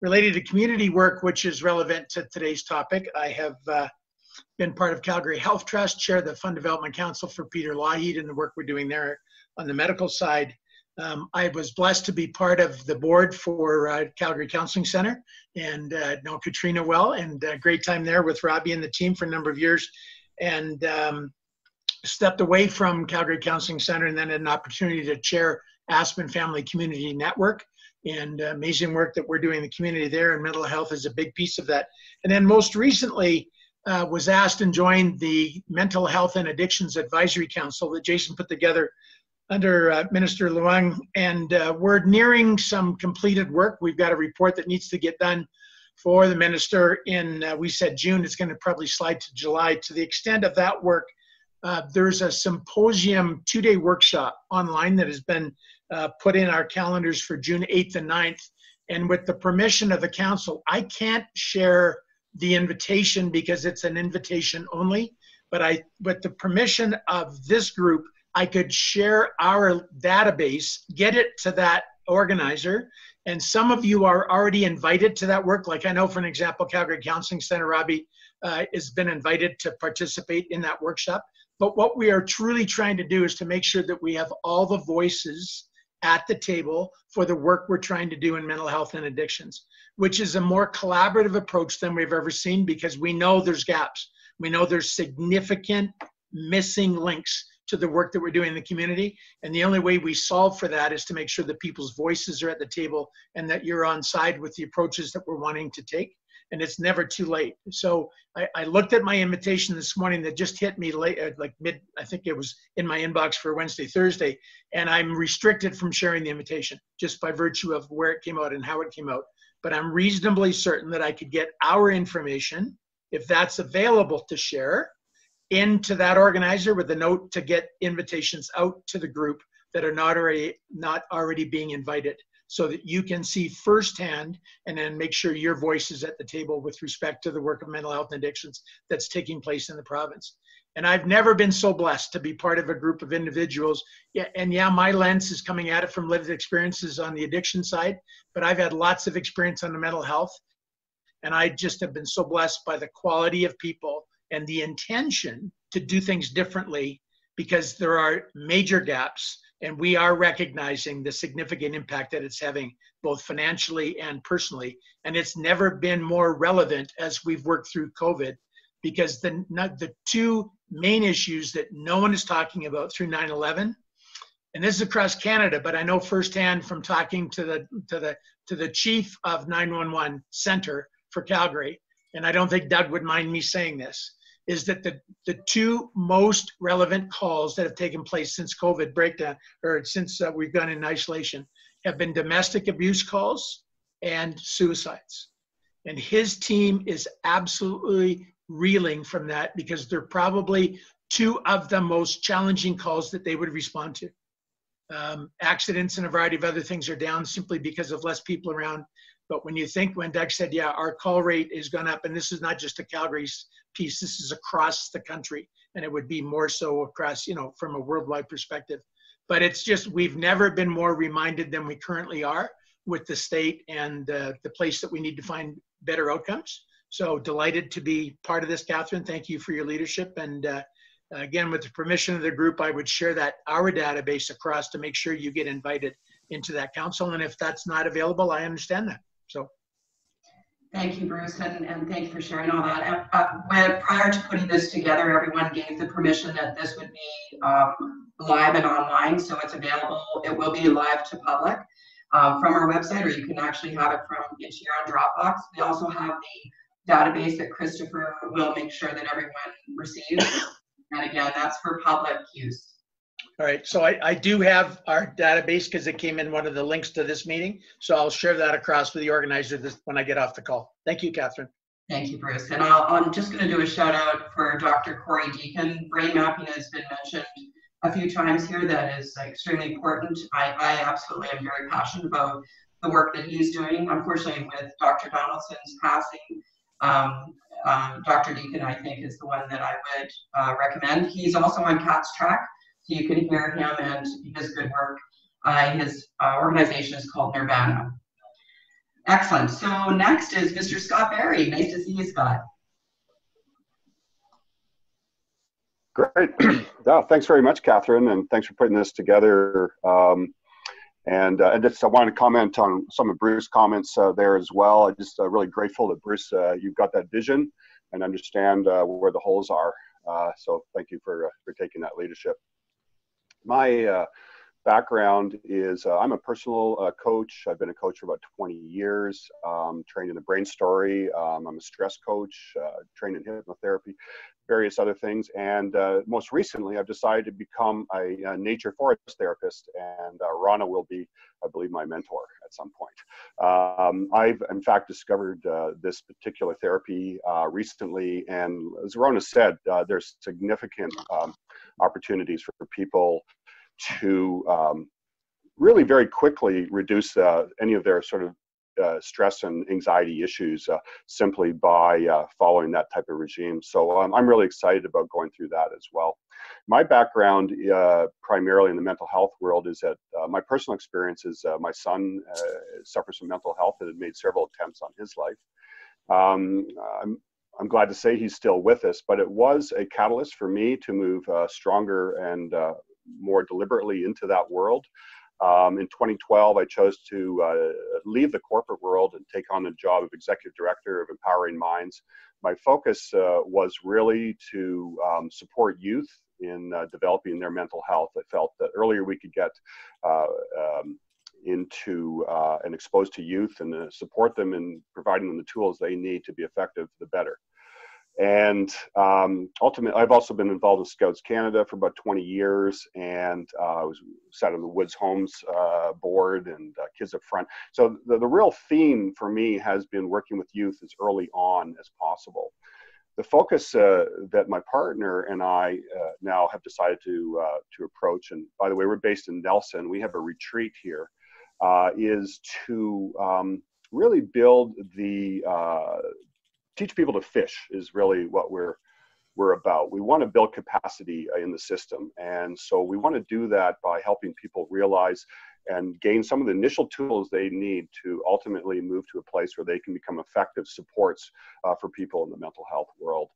Related to community work, which is relevant to today's topic, I have been part of Calgary Health Trust, chair the Fund Development Council for Peter Lougheed and the work we're doing there on the medical side. I was blessed to be part of the board for Calgary Counseling Center and know Katrina well, and great time there with Robbie and the team for a number of years, and stepped away from Calgary Counseling Center and then had an opportunity to chair Aspen Family Community Network, and amazing work that we're doing in the community there, and mental health is a big piece of that. And then most recently was asked and joined the Mental Health and Addictions Advisory Council that Jason put together under Minister Luang, and we're nearing some completed work. We've got a report that needs to get done for the minister in, we said June, it's going to probably slide to July. To the extent of that work, there's a symposium 2-day workshop online that has been put in our calendars for June 8th and 9th. And with the permission of the council, I can't share the invitation because it's an invitation only, but with the permission of this group, I could share our database, get it to that organizer, and some of you are already invited to that work. Like I know, for an example, Calgary Counseling Center, Robbie has been invited to participate in that workshop. But what we are truly trying to do is to make sure that we have all the voices at the table for the work we're trying to do in mental health and addictions, which is a more collaborative approach than we've ever seen, because we know there's gaps. We know there's significant missing links to the work that we're doing in the community. And the only way we solve for that is to make sure that people's voices are at the table and that you're on side with the approaches that we're wanting to take. And it's never too late. So I looked at my invitation this morning that just hit me late, like mid, I think it was in my inbox for Wednesday, Thursday, and I'm restricted from sharing the invitation just by virtue of where it came out and how it came out. But I'm reasonably certain that I could get our information, if that's available to share, into that organizer with a note to get invitations out to the group that are not already being invited, so that you can see firsthand and then make sure your voice is at the table with respect to the work of mental health and addictions that's taking place in the province. And I've never been so blessed to be part of a group of individuals. Yeah, and yeah, my lens is coming at it from lived experiences on the addiction side, but I've had lots of experience on the mental health. And I just have been so blessed by the quality of people and the intention to do things differently, because there are major gaps, and we are recognizing the significant impact that it's having both financially and personally. And it's never been more relevant as we've worked through COVID, because the two main issues that no one is talking about through 9/11, and this is across Canada, but I know firsthand from talking to the chief of 911 center for Calgary, and I don't think Doug would mind me saying this, is that the two most relevant calls that have taken place since COVID breakdown, or since we've gone in isolation, have been domestic abuse calls and suicides. And his team is absolutely reeling from that, because they're probably two of the most challenging calls that they would respond to. Accidents and a variety of other things are down simply because of less people around. But when Doug said, yeah, our call rate has gone up, and this is not just a Calgary piece, this is across the country, and it would be more so across, from a worldwide perspective. But it's just, we've never been more reminded than we currently are with the state and the place that we need to find better outcomes. So delighted to be part of this, Catherine. Thank you for your leadership. And again, with the permission of the group, I would share our database across to make sure you get invited into that council. And if that's not available, I understand that. So. Thank you, Bruce, and thank you for sharing all that. Prior to putting this together, everyone gave the permission that this would be live and online, so it's available. It will be live to public from our website, or you can actually have it from into your own Dropbox. We also have the database that Christopher will make sure that everyone receives. And again, that's for public use. All right, so I do have our database because it came in one of the links to this meeting. So I'll share that across with the organizer when I get off the call. Thank you, Catherine. Thank you, Bruce. And I'm just going to do a shout out for Dr. Corey Deacon. Brain mapping has been mentioned a few times here. That is extremely important. I absolutely am very passionate about the work that he's doing. Unfortunately, with Dr. Donaldson's passing, Dr. Deacon, I think, is the one that I would recommend. He's also on CAT's track, so you can hear him and his good work. His organization is called Nirvana. Excellent. So next is Mr. Scott Barry. Nice to see you, Scott. Great. Yeah, thanks very much, Catherine, and thanks for putting this together. And just I want to comment on some of Bruce's comments there as well. I'm just really grateful that Bruce, you've got that vision and understand where the holes are. So thank you for taking that leadership. My background is I'm a personal coach. I've been a coach for about 20 years, trained in the brain story. I'm a stress coach, trained in hypnotherapy, various other things. And most recently, I've decided to become a nature forest therapist. And Rana will be, I believe, my mentor at some point. I've, in fact, discovered this particular therapy recently. And as Rana said, there's significant opportunities for people to really very quickly reduce any of their sort of stress and anxiety issues simply by following that type of regime. So I'm really excited about going through that as well. My background primarily in the mental health world is that my personal experience is my son suffers from mental health and had made several attempts on his life. I'm glad to say he's still with us, but it was a catalyst for me to move stronger and more deliberately into that world. In 2012, I chose to leave the corporate world and take on the job of executive director of Empowering Minds. My focus was really to support youth in developing their mental health. I felt that earlier we could get into and exposed to youth and support them in providing them the tools they need to be effective, the better. And ultimately, I've also been involved with Scouts Canada for about 20 years, and I sat on the Woods Homes board and Kids Up Front. So the real theme for me has been working with youth as early on as possible. The focus that my partner and I now have decided to approach, and by the way, we're based in Nelson. We have a retreat here, is to really build teach people to fish is really what we're about. We want to build capacity in the system. And so we want to do that by helping people realize and gain some of the initial tools they need to ultimately move to a place where they can become effective supports for people in the mental health world.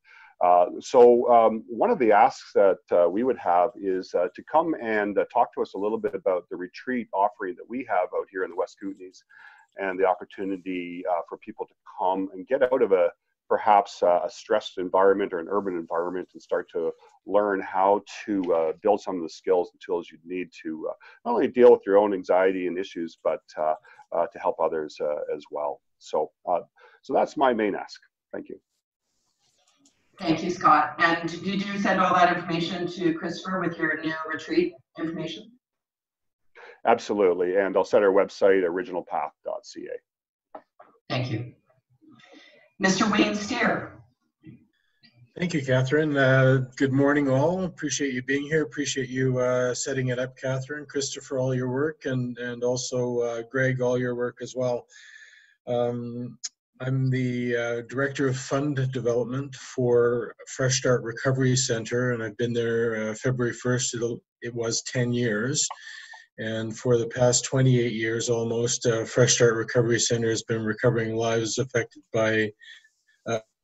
So one of the asks that we would have is to come and talk to us a little bit about the retreat offering that we have out here in the West Kootenays, and the opportunity for people to come and get out of a perhaps a stressed environment or an urban environment and start to learn how to build some of the skills and tools you need to not only deal with your own anxiety and issues, but to help others as well. So, so that's my main ask. Thank you. Thank you, Scott. And did you send all that information to Christopher with your new retreat information? Absolutely, and I'll set our website, originalpath.ca. Thank you. Mr. Wayne Steer. Thank you, Catherine. Good morning, all. Appreciate you being here. Appreciate you setting it up, Catherine. Christopher, all your work, and also Greg, all your work as well. I'm the Director of Fund Development for Fresh Start Recovery Center, and I've been there February 1st. It was 10 years. And for the past 28 years almost, Fresh Start Recovery Center has been recovering lives affected by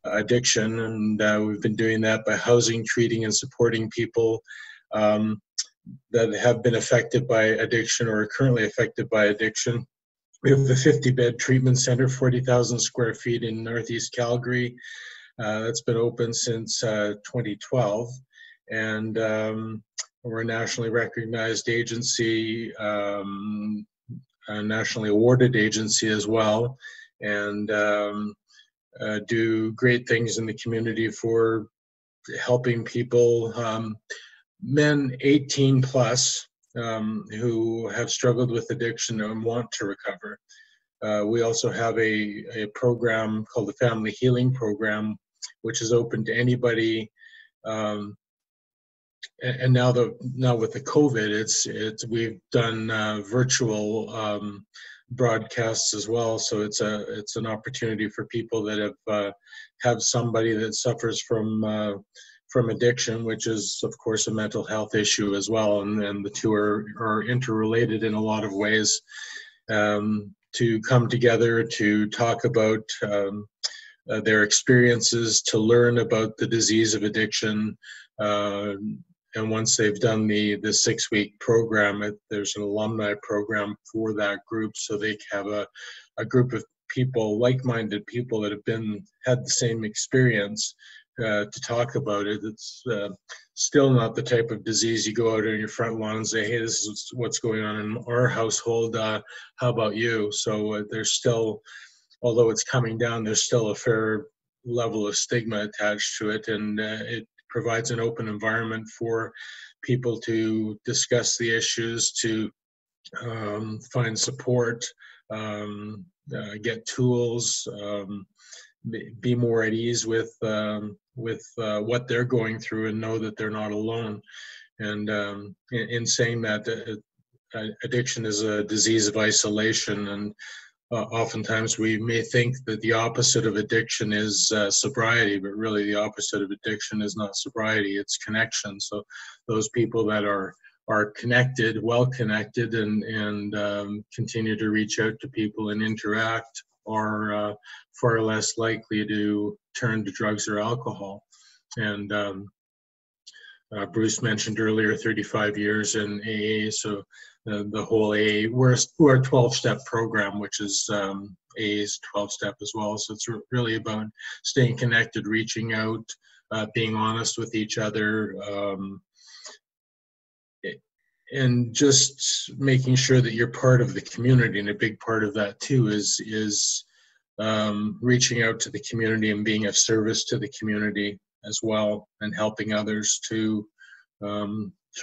addiction. And we've been doing that by housing, treating, and supporting people that have been affected by addiction or are currently affected by addiction. We have a 50-bed treatment center, 40,000 square feet in Northeast Calgary. That's been open since 2012. And we're a nationally recognized agency, a nationally awarded agency as well, and do great things in the community for helping people, men 18 plus, who have struggled with addiction and want to recover. We also have a program called the Family Healing Program, which is open to anybody. And now with the COVID, we've done virtual broadcasts as well. So it's an opportunity for people that have somebody that suffers from addiction, which is of course a mental health issue as well, and the two are interrelated in a lot of ways. To come together to talk about their experiences, to learn about the disease of addiction. And once they've done the 6-week program, there's an alumni program for that group, so they have a group of people, like-minded people that have had the same experience to talk about it. It's still not the type of disease you go out on your front lawn and say, hey, this is what's going on in our household, how about you? So there's still, although it's coming down, there's still a fair level of stigma attached to it, and it provides an open environment for people to discuss the issues, to find support, get tools, be more at ease with what they're going through, and know that they're not alone. And in saying that, addiction is a disease of isolation, and oftentimes we may think that the opposite of addiction is sobriety, but really the opposite of addiction is not sobriety, it's connection. So those people that are connected, well connected, and continue to reach out to people and interact are far less likely to turn to drugs or alcohol. And Bruce mentioned earlier 35 years in AA, so the whole AA, we're a 12-step program, which is AA's 12-step as well. So it's really about staying connected, reaching out, being honest with each other, and just making sure that you're part of the community. And a big part of that too is reaching out to the community and being of service to the community as well, and helping others to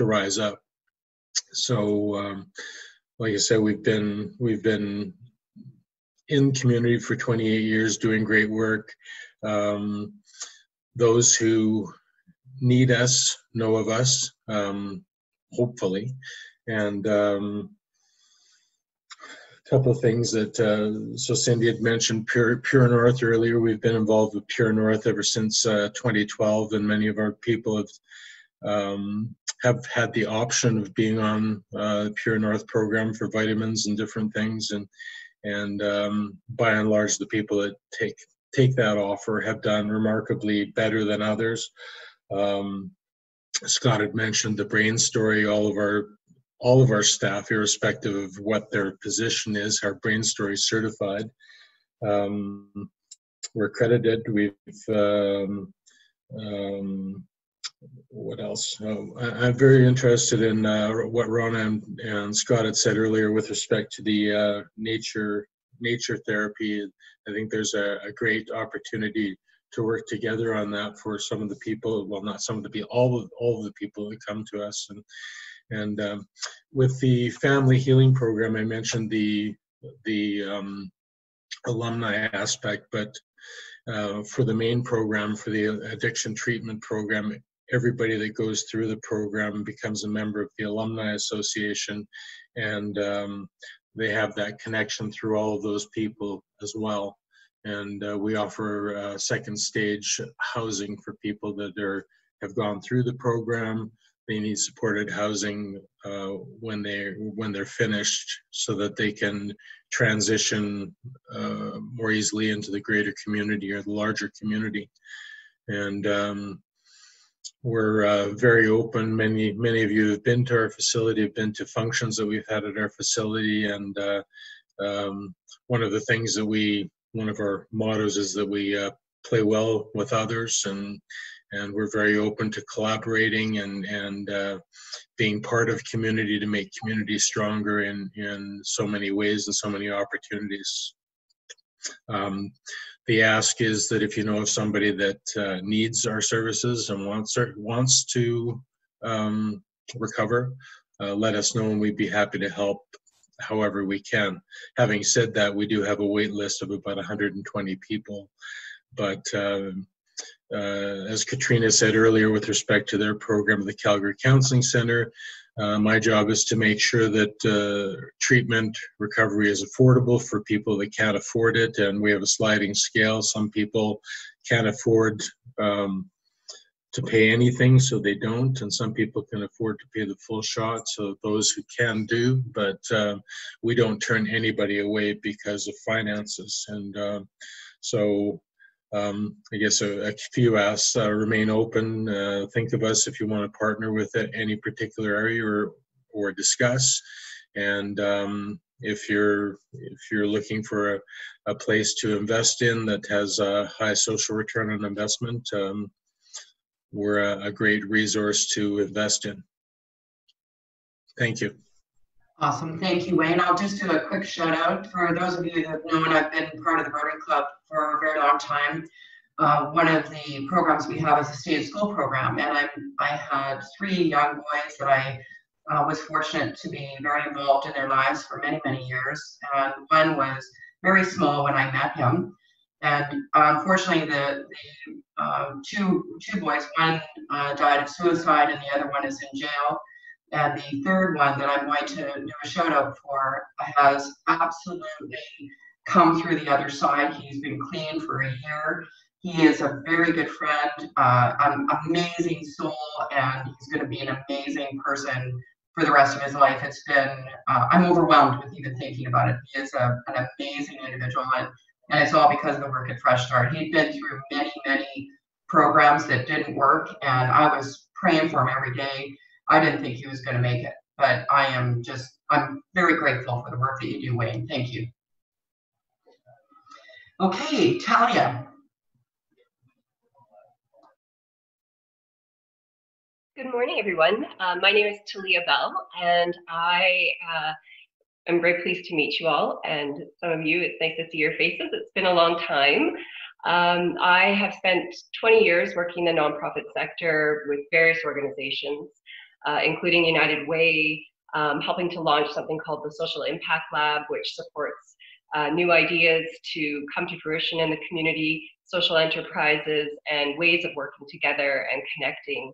rise up. So, like I said, we've been in community for 28 years, doing great work. Those who need us know of us, hopefully, and a couple of things that so Cindy had mentioned Pure North earlier. We've been involved with Pure North ever since 2012, and many of our people have had the option of being on Pure North program for vitamins and different things, and by and large, the people that take that offer have done remarkably better than others. Scott had mentioned the brain story. All of our staff, irrespective of what their position is, are brain story certified. we're accredited. We've what else? I'm very interested in what Rona and Scott had said earlier with respect to the nature therapy. I think there's a great opportunity to work together on that for some of the people. Well, not some of the people, all of the people that come to us. And with the family healing program, I mentioned the alumni aspect, but for the main program, for the addiction treatment program, everybody that goes through the program becomes a member of the Alumni Association, and they have that connection through all of those people as well. And we offer second stage housing for people that have gone through the program. They need supported housing when they're finished, so that they can transition more easily into the greater community or the larger community. And we're very open. Many of you have been to our facility, have been to functions that we've had at our facility, and one of the things that one of our mottos is that we play well with others, and we're very open to collaborating and being part of community to make community stronger in so many ways and so many opportunities. The ask is that if you know of somebody that needs our services and wants to recover, let us know, and we'd be happy to help however we can. Having said that, we do have a wait list of about 120 people, but as Katrina said earlier with respect to their program, the Calgary Counseling Center, my job is to make sure that treatment recovery is affordable for people that can't afford it, and we have a sliding scale. Some people can't afford to pay anything, so they don't, and some people can afford to pay the full shot, so those who can do, but we don't turn anybody away because of finances. And I guess a few asks: remain open. Think of us if you want to partner with any particular area or discuss. And if you're looking for a place to invest in that has a high social return on investment, we're a great resource to invest in. Thank you. Awesome. Thank you, Wayne. I'll just do a quick shout out for those of you that have known I've been part of the Rotary Club for a very long time. One of the programs we have is a stay at school program, and I had 3 young boys that I was fortunate to be very involved in their lives for many, many years. And one was very small when I met him. And unfortunately, the two boys, one died of suicide and the other one is in jail. And the third one that I'm going to do a shout out for has absolutely come through the other side. He's been clean for a year. He is a very good friend, an amazing soul, and he's going to be an amazing person for the rest of his life. It's been, I'm overwhelmed with even thinking about it. He is an amazing individual, and it's all because of the work at Fresh Start. He'd been through many, many programs that didn't work, and I was praying for him every day. I didn't think he was going to make it, but I'm very grateful for the work that you do, Wayne. Thank you. Okay, Talia. Good morning, everyone. My name is Talia Bell, and I am very pleased to meet you all. And some of you, it's nice to see your faces. It's been a long time. I have spent 20 years working in the nonprofit sector with various organizations, including United Way, helping to launch something called the Social Impact Lab, which supports new ideas to come to fruition in the community, social enterprises, and ways of working together and connecting.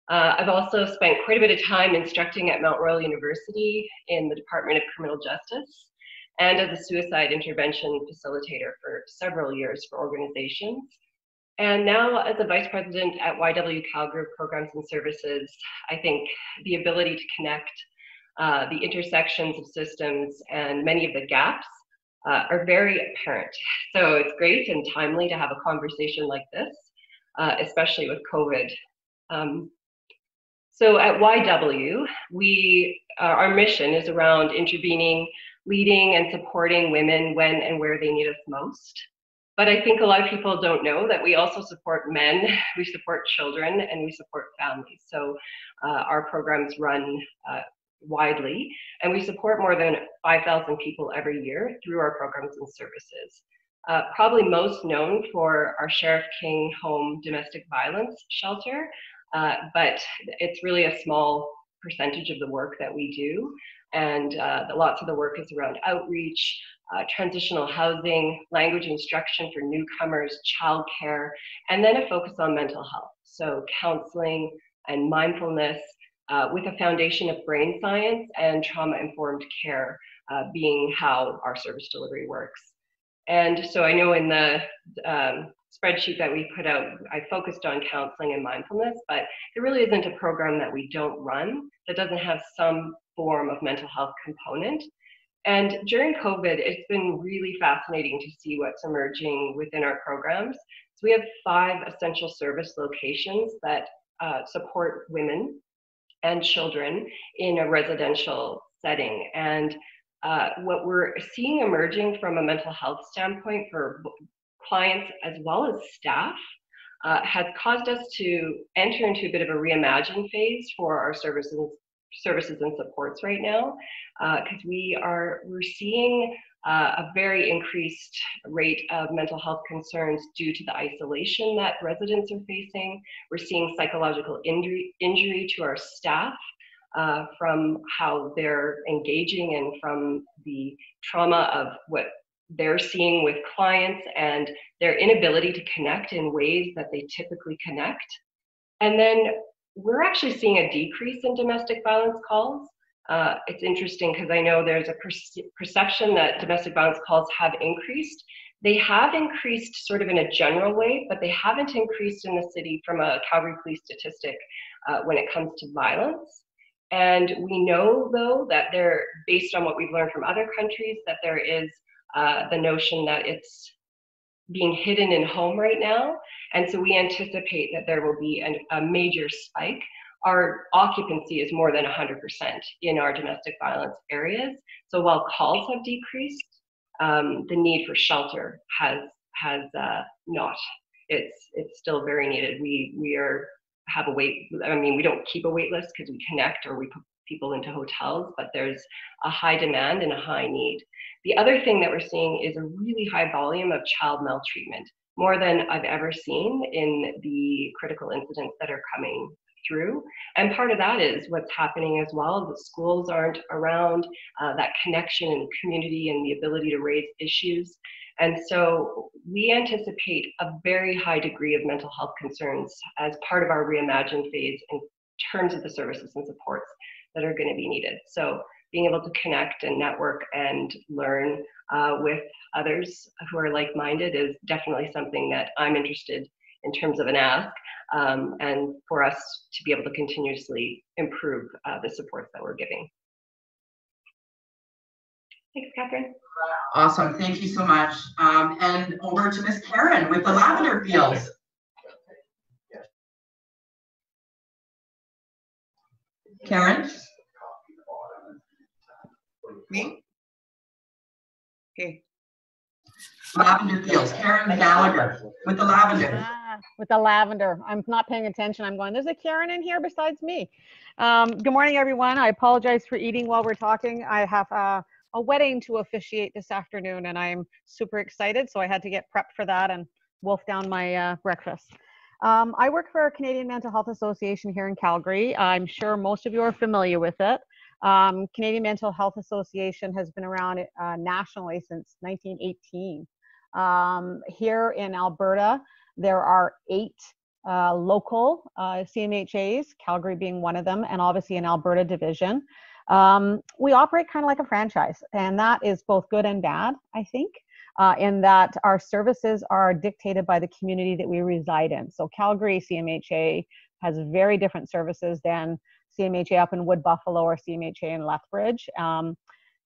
I've also spent quite a bit of time instructing at Mount Royal University in the Department of Criminal Justice and as a suicide intervention facilitator for several years for organizations. And now as a vice president at YW Calgary Programs and Services, I think the ability to connect the intersections of systems and many of the gaps are very apparent. So it's great and timely to have a conversation like this, especially with COVID. So at YW, our mission is around intervening, leading, and supporting women when and where they need us most. But I think a lot of people don't know that we also support men, we support children, and we support families. So our programs run widely, and we support more than 5,000 people every year through our programs and services. Probably most known for our Sheriff King Home Domestic Violence Shelter, but it's really a small percentage of the work that we do. And lots of the work is around outreach, transitional housing, language instruction for newcomers, childcare, and then a focus on mental health. So counseling and mindfulness with a foundation of brain science and trauma-informed care being how our service delivery works. And so I know in the spreadsheet that we put out, I focused on counseling and mindfulness, but there really isn't a program that we don't run that doesn't have some form of mental health component. And during COVID, it's been really fascinating to see what's emerging within our programs. So we have 5 essential service locations that support women and children in a residential setting. And what we're seeing emerging from a mental health standpoint for clients as well as staff has caused us to enter into a bit of a reimagine phase for our services and supports right now, because we're seeing a very increased rate of mental health concerns due to the isolation that residents are facing. We're seeing psychological injury to our staff from how they're engaging and from the trauma of what they're seeing with clients and their inability to connect in ways that they typically connect. And then we're actually seeing a decrease in domestic violence calls. It's interesting because I know there's a perception that domestic violence calls have increased. They have increased sort of in a general way, but they haven't increased in the city from a Calgary police statistic when it comes to violence. And we know, though, that based on what we've learned from other countries, that there is the notion that it's being hidden in home right now. And so we anticipate that there will be a major spike. Our occupancy is more than 100% in our domestic violence areas. So while calls have decreased, the need for shelter has not. It's still very needed. We have a wait. I mean, we don't keep a wait list because we connect or we put people into hotels, but there's a high demand and a high need. The other thing that we're seeing is a really high volume of child maltreatment, more than I've ever seen in the critical incidents that are coming through. And part of that is what's happening as well. The schools aren't around, that connection and community and the ability to raise issues. And so we anticipate a very high degree of mental health concerns as part of our reimagine phase in terms of the services and supports that are going to be needed. So being able to connect and network and learn with others who are like-minded is definitely something that I'm interested in terms of an ask, and for us to be able to continuously improve the supports that we're giving. Thanks, Catherine. Awesome, thank you so much. And over to Miss Karen with the lavender fields. Karen? Me? Okay. Lavender fields, Karen Gallagher with the lavender. With the lavender. I'm not paying attention. I'm going, there's a Karen in here besides me. Good morning, everyone. I apologize for eating while we're talking. I have a wedding to officiate this afternoon, and I'm super excited, so I had to get prepped for that and wolf down my breakfast. I work for a Canadian Mental Health Association here in Calgary. I'm sure most of you are familiar with it. Canadian Mental Health Association has been around nationally since 1918. Here in Alberta, there are 8 local CMHAs, Calgary being one of them, and obviously an Alberta division. We operate kind of like a franchise, and that is both good and bad, I think, in that our services are dictated by the community that we reside in. So Calgary CMHA has very different services than CMHA up in Wood Buffalo or CMHA in Lethbridge.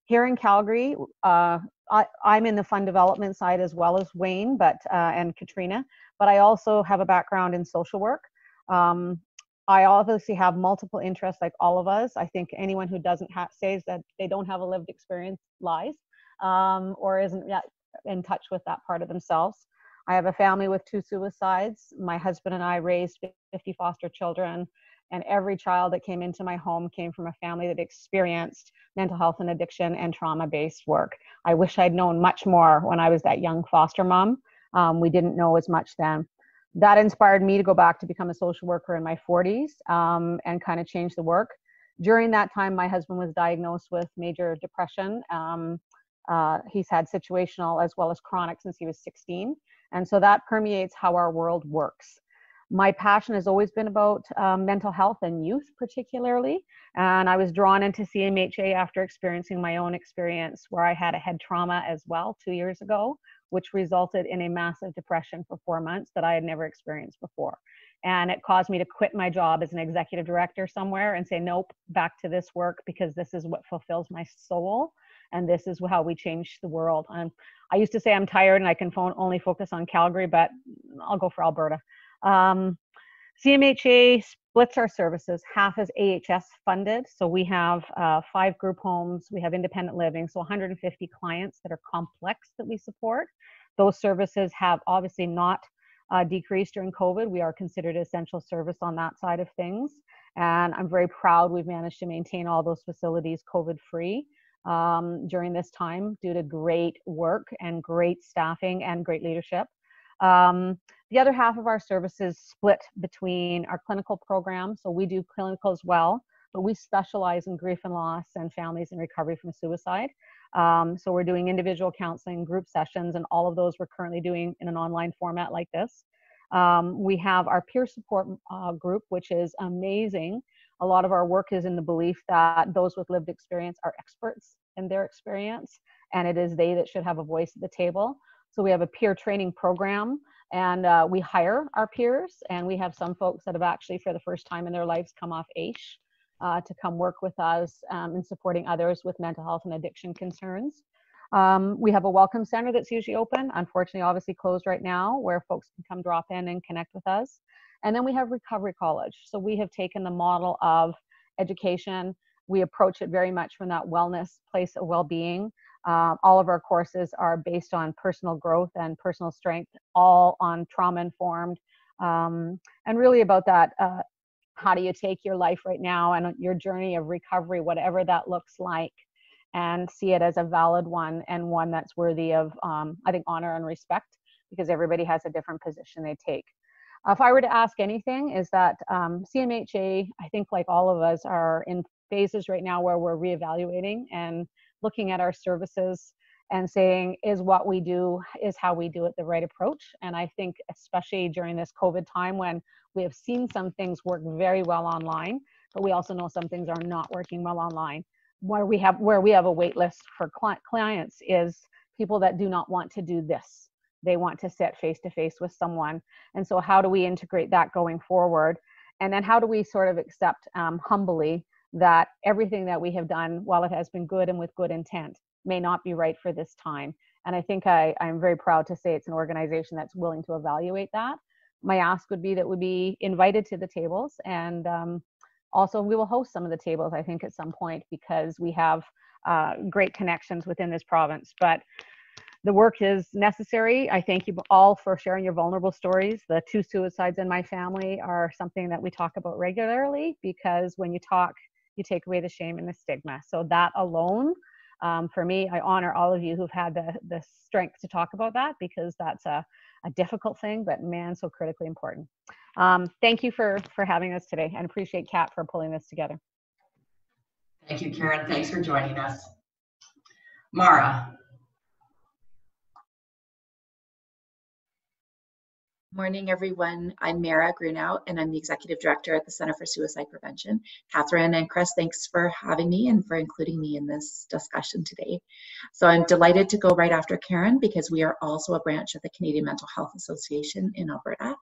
Here in Calgary, I'm in the fund development side as well as Wayne and Katrina, but I also have a background in social work. I obviously have multiple interests like all of us. I think anyone who doesn't says that they don't have a lived experience lies or isn't yet in touch with that part of themselves. I have a family with 2 suicides. My husband and I raised 50 foster children, and every child that came into my home came from a family that experienced mental health and addiction and trauma-based work. I wish I'd known much more when I was that young foster mom. We didn't know as much then. That inspired me to go back to become a social worker in my 40s and kind of change the work. During that time, my husband was diagnosed with major depression. He's had situational as well as chronic since he was 16. And so that permeates how our world works. My passion has always been about mental health and youth particularly. And I was drawn into CMHA after experiencing my own experience where I had a head trauma as well 2 years ago, which resulted in a massive depression for 4 months that I had never experienced before. And it caused me to quit my job as an executive director somewhere and say, nope, back to this work because this is what fulfills my soul. And this is how we change the world. I used to say I'm tired and I can only focus on Calgary, but I'll go for Alberta. CMHA splits our services. Half is AHS funded. So we have 5 group homes. We have independent living. So 150 clients that are complex that we support. Those services have obviously not decreased during COVID. We are considered essential service on that side of things. And I'm very proud we've managed to maintain all those facilities COVID-free during this time due to great work and great staffing and great leadership. The other half of our services split between our clinical program. So we do clinical as well, but we specialize in grief and loss and families in recovery from suicide. So we're doing individual counseling, group sessions, and all of those we're currently doing in an online format like this. We have our peer support group, which is amazing. A lot of our work is in the belief that those with lived experience are experts in their experience, and it is they that should have a voice at the table. So we have a peer training program, and we hire our peers, and we have some folks that have actually, for the first time in their lives, come off AISH to come work with us in supporting others with mental health and addiction concerns. We have a welcome center that's usually open, unfortunately, obviously closed right now, where folks can come drop in and connect with us. And then we have Recovery College. So we have taken the model of education. We approach it very much from that wellness place of well-being. All of our courses are based on personal growth and personal strength, all on trauma-informed, and really about that, how do you take your life right now and your journey of recovery, whatever that looks like, and see it as a valid one and one that's worthy of, I think, honor and respect, because everybody has a different position they take. If I were to ask anything, is that CMHA, I think like all of us, are in phases right now where we're reevaluating and looking at our services and saying, is what we do, is how we do it the right approach? And I think especially during this COVID time when we have seen some things work very well online, but we also know some things are not working well online. Where we have a wait list for clients is people that do not want to do this. They want to sit face to face with someone. And so how do we integrate that going forward? And then how do we sort of accept humbly that everything that we have done, while it has been good and with good intent, may not be right for this time? And I think I'm very proud to say it's an organization that's willing to evaluate that. My ask would be that we be invited to the tables, and also we will host some of the tables, I think, at some point, because we have great connections within this province. But the work is necessary. I thank you all for sharing your vulnerable stories. The 2 suicides in my family are something that we talk about regularly, because when you talk, you take away the shame and the stigma. So that alone, for me, I honor all of you who've had the strength to talk about that, because that's a difficult thing, but man, so critically important. Thank you for having us today, and appreciate Kat for pulling this together. Thank you, Karen. Thanks for joining us. Mara. Morning, everyone. I'm Mara Grunow, and I'm the Executive Director at the Center for Suicide Prevention. Catherine and Chris, thanks for having me and for including me in this discussion today. So I'm delighted to go right after Karen, because we are also a branch of the Canadian Mental Health Association in Alberta.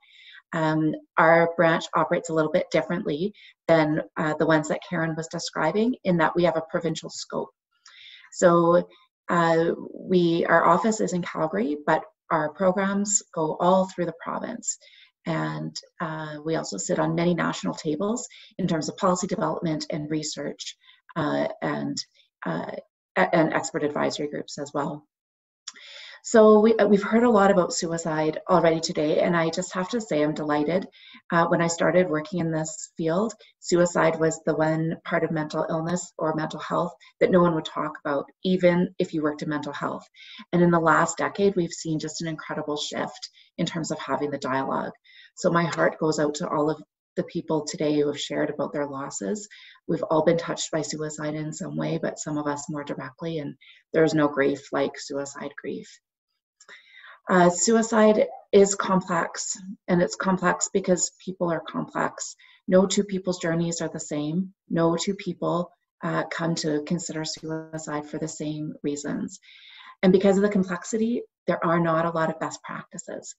Our branch operates a little bit differently than the ones that Karen was describing, in that we have a provincial scope. So our office is in Calgary, but our programs go all through the province, and we also sit on many national tables in terms of policy development and research and expert advisory groups as well. So we've heard a lot about suicide already today, and I just have to say I'm delighted. When I started working in this field, suicide was the one part of mental illness or mental health that no one would talk about, even if you worked in mental health. And in the last decade, we've seen just an incredible shift in terms of having the dialogue. So my heart goes out to all of the people today who have shared about their losses. We've all been touched by suicide in some way, but some of us more directly, and there's no grief like suicide grief. Suicide is complex, and it's complex because people are complex. No two people's journeys are the same. No two people come to consider suicide for the same reasons. And because of the complexity, there are not a lot of best practices.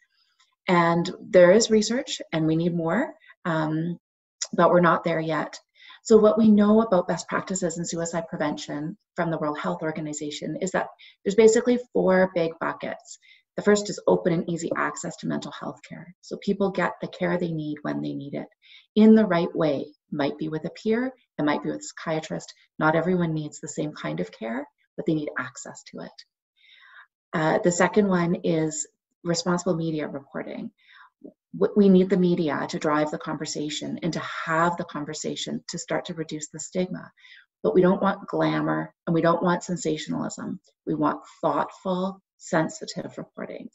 And there is research, and we need more, but we're not there yet. So what we know about best practices in suicide prevention from the World Health Organization is that there's basically 4 big buckets. The first is open and easy access to mental health care. So people get the care they need when they need it in the right way. Might be with a peer, it might be with a psychiatrist. Not everyone needs the same kind of care, but they need access to it. The second one is responsible media reporting. We need the media to drive the conversation and to have the conversation to start to reduce the stigma. But we don't want glamour and we don't want sensationalism. We want thoughtful, sensitive reporting.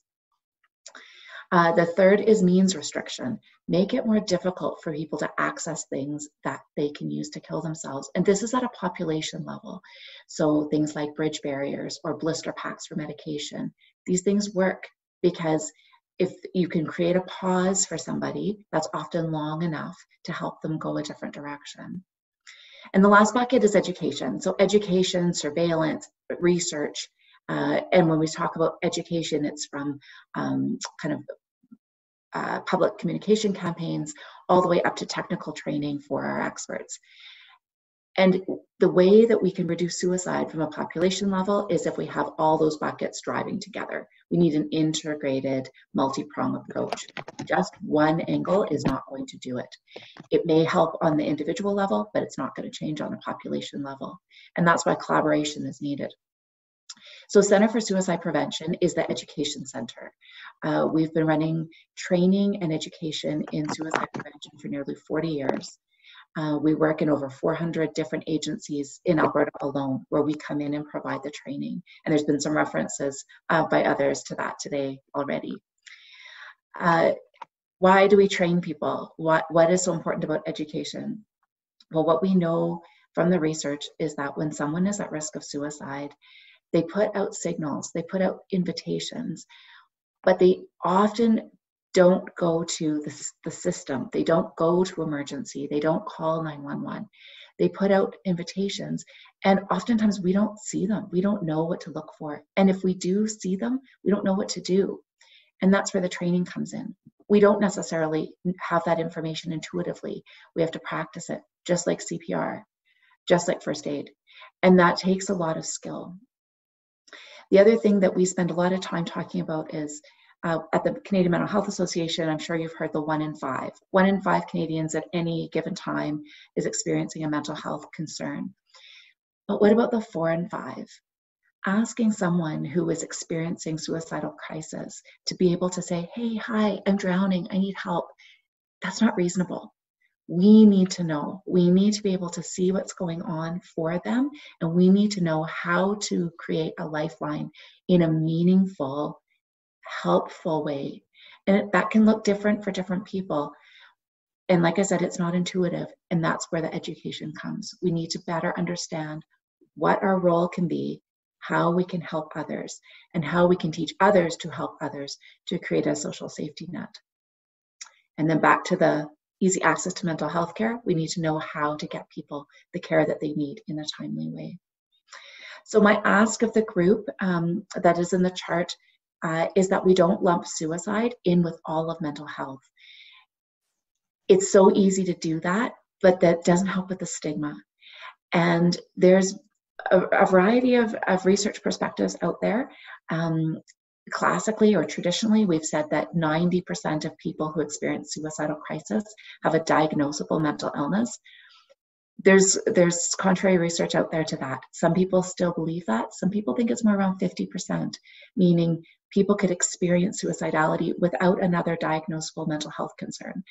The third is means restriction. Make it more difficult for people to access things that they can use to kill themselves. And this is at a population level. So things like bridge barriers or blister packs for medication. These things work because if you can create a pause for somebody, that's often long enough to help them go a different direction. And the last bucket is education. So education, surveillance, research. And when we talk about education, it's from public communication campaigns all the way up to technical training for our experts. And the way that we can reduce suicide from a population level is if we have all those buckets driving together. We need an integrated, multi-pronged approach. Just one angle is not going to do it. It may help on the individual level, but it's not going to change on a population level. And that's why collaboration is needed. So Center for Suicide Prevention is the education center. We've been running training and education in suicide prevention for nearly 40 years. We work in over 400 different agencies in Alberta alone, where we come in and provide the training. And there's been some references by others to that today already. Why do we train people? What is so important about education? Well, what we know from the research is that when someone is at risk of suicide, they put out signals, they put out invitations, but they often don't go to the system. They don't go to emergency. They don't call 911. They put out invitations, and oftentimes we don't see them. We don't know what to look for. And if we do see them, we don't know what to do. And that's where the training comes in. We don't necessarily have that information intuitively. We have to practice it, just like CPR, just like first aid. And that takes a lot of skill. The other thing that we spend a lot of time talking about is at the Canadian Mental Health Association, I'm sure you've heard the 1 in 5. 1 in 5 Canadians at any given time is experiencing a mental health concern. But what about the 4 in 5? Asking someone who is experiencing suicidal crisis to be able to say, hey, hi, I'm drowning, I need help. That's not reasonable. We need to know. We need to be able to see what's going on for them, and we need to know how to create a lifeline in a meaningful, helpful way. And that can look different for different people. And like I said, it's not intuitive, and that's where the education comes. We need to better understand what our role can be, how we can help others, and how we can teach others to help others to create a social safety net. And then back to the easy access to mental health care, we need to know how to get people the care that they need in a timely way. So my ask of the group that is in the chart is that we don't lump suicide in with all of mental health. It's so easy to do that, but that doesn't help with the stigma. And there's a variety of research perspectives out there. Classically or traditionally, we've said that 90% of people who experience suicidal crisis have a diagnosable mental illness. there's contrary research out there to that. Some people still believe that. Some people think it's more around 50%, meaning people could experience suicidality without another diagnosable mental health concern.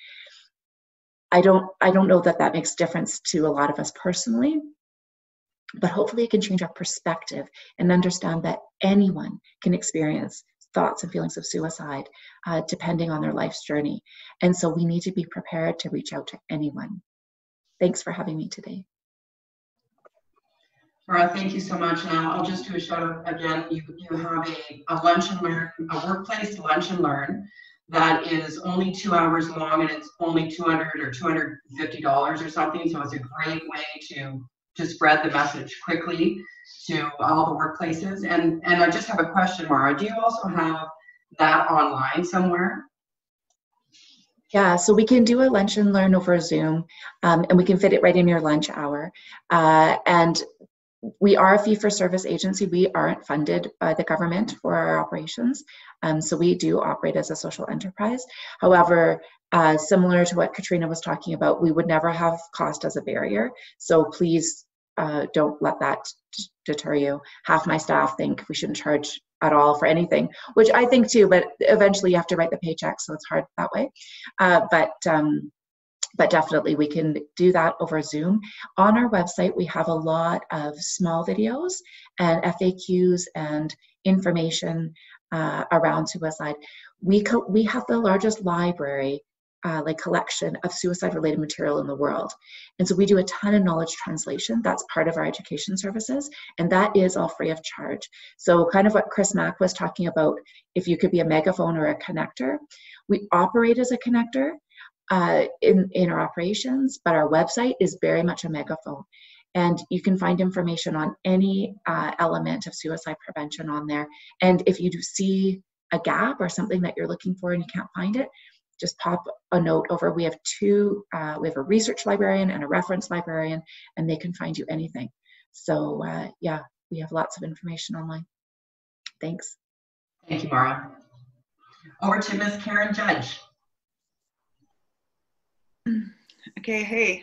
I don't know that that makes difference to a lot of us personally, but hopefully it can change our perspective and understand that anyone can experience thoughts and feelings of suicide depending on their life's journey. And so we need to be prepared to reach out to anyone. Thanks for having me today. Laura, thank you so much. Now, I'll just do a shout out again. You have a lunch and learn, a workplace lunch and learn that is only 2 hours long, and it's only $200 or $250 or something. So it's a great way to spread the message quickly to all the workplaces. And I just have a question, Mara. Do you also have that online somewhere? Yeah, so we can do a lunch and learn over Zoom, and we can fit it right in your lunch hour. And we are a fee-for-service agency. We aren't funded by the government for our operations. So we do operate as a social enterprise. However, similar to what Katrina was talking about, we would never have cost as a barrier. So please don't let that deter you. Half my staff think we shouldn't charge at all for anything, which I think too, but eventually you have to write the paycheck, so it's hard that way. But definitely we can do that over Zoom. On our website, we have a lot of small videos and FAQs and information around suicide. We have the largest library, collection of suicide-related material in the world. And so we do a ton of knowledge translation. That's part of our education services, and that is all free of charge. So kind of what Chris Mack was talking about, if you could be a megaphone or a connector, we operate as a connector in our operations, but our website is very much a megaphone. And you can find information on any element of suicide prevention on there. And if you do see a gap or something that you're looking for and you can't find it, just pop a note over. We have we have a research librarian and a reference librarian, and they can find you anything. So yeah, we have lots of information online. Thanks. Thank you, Mara. Over to Ms. Karen Judge. Okay, hey,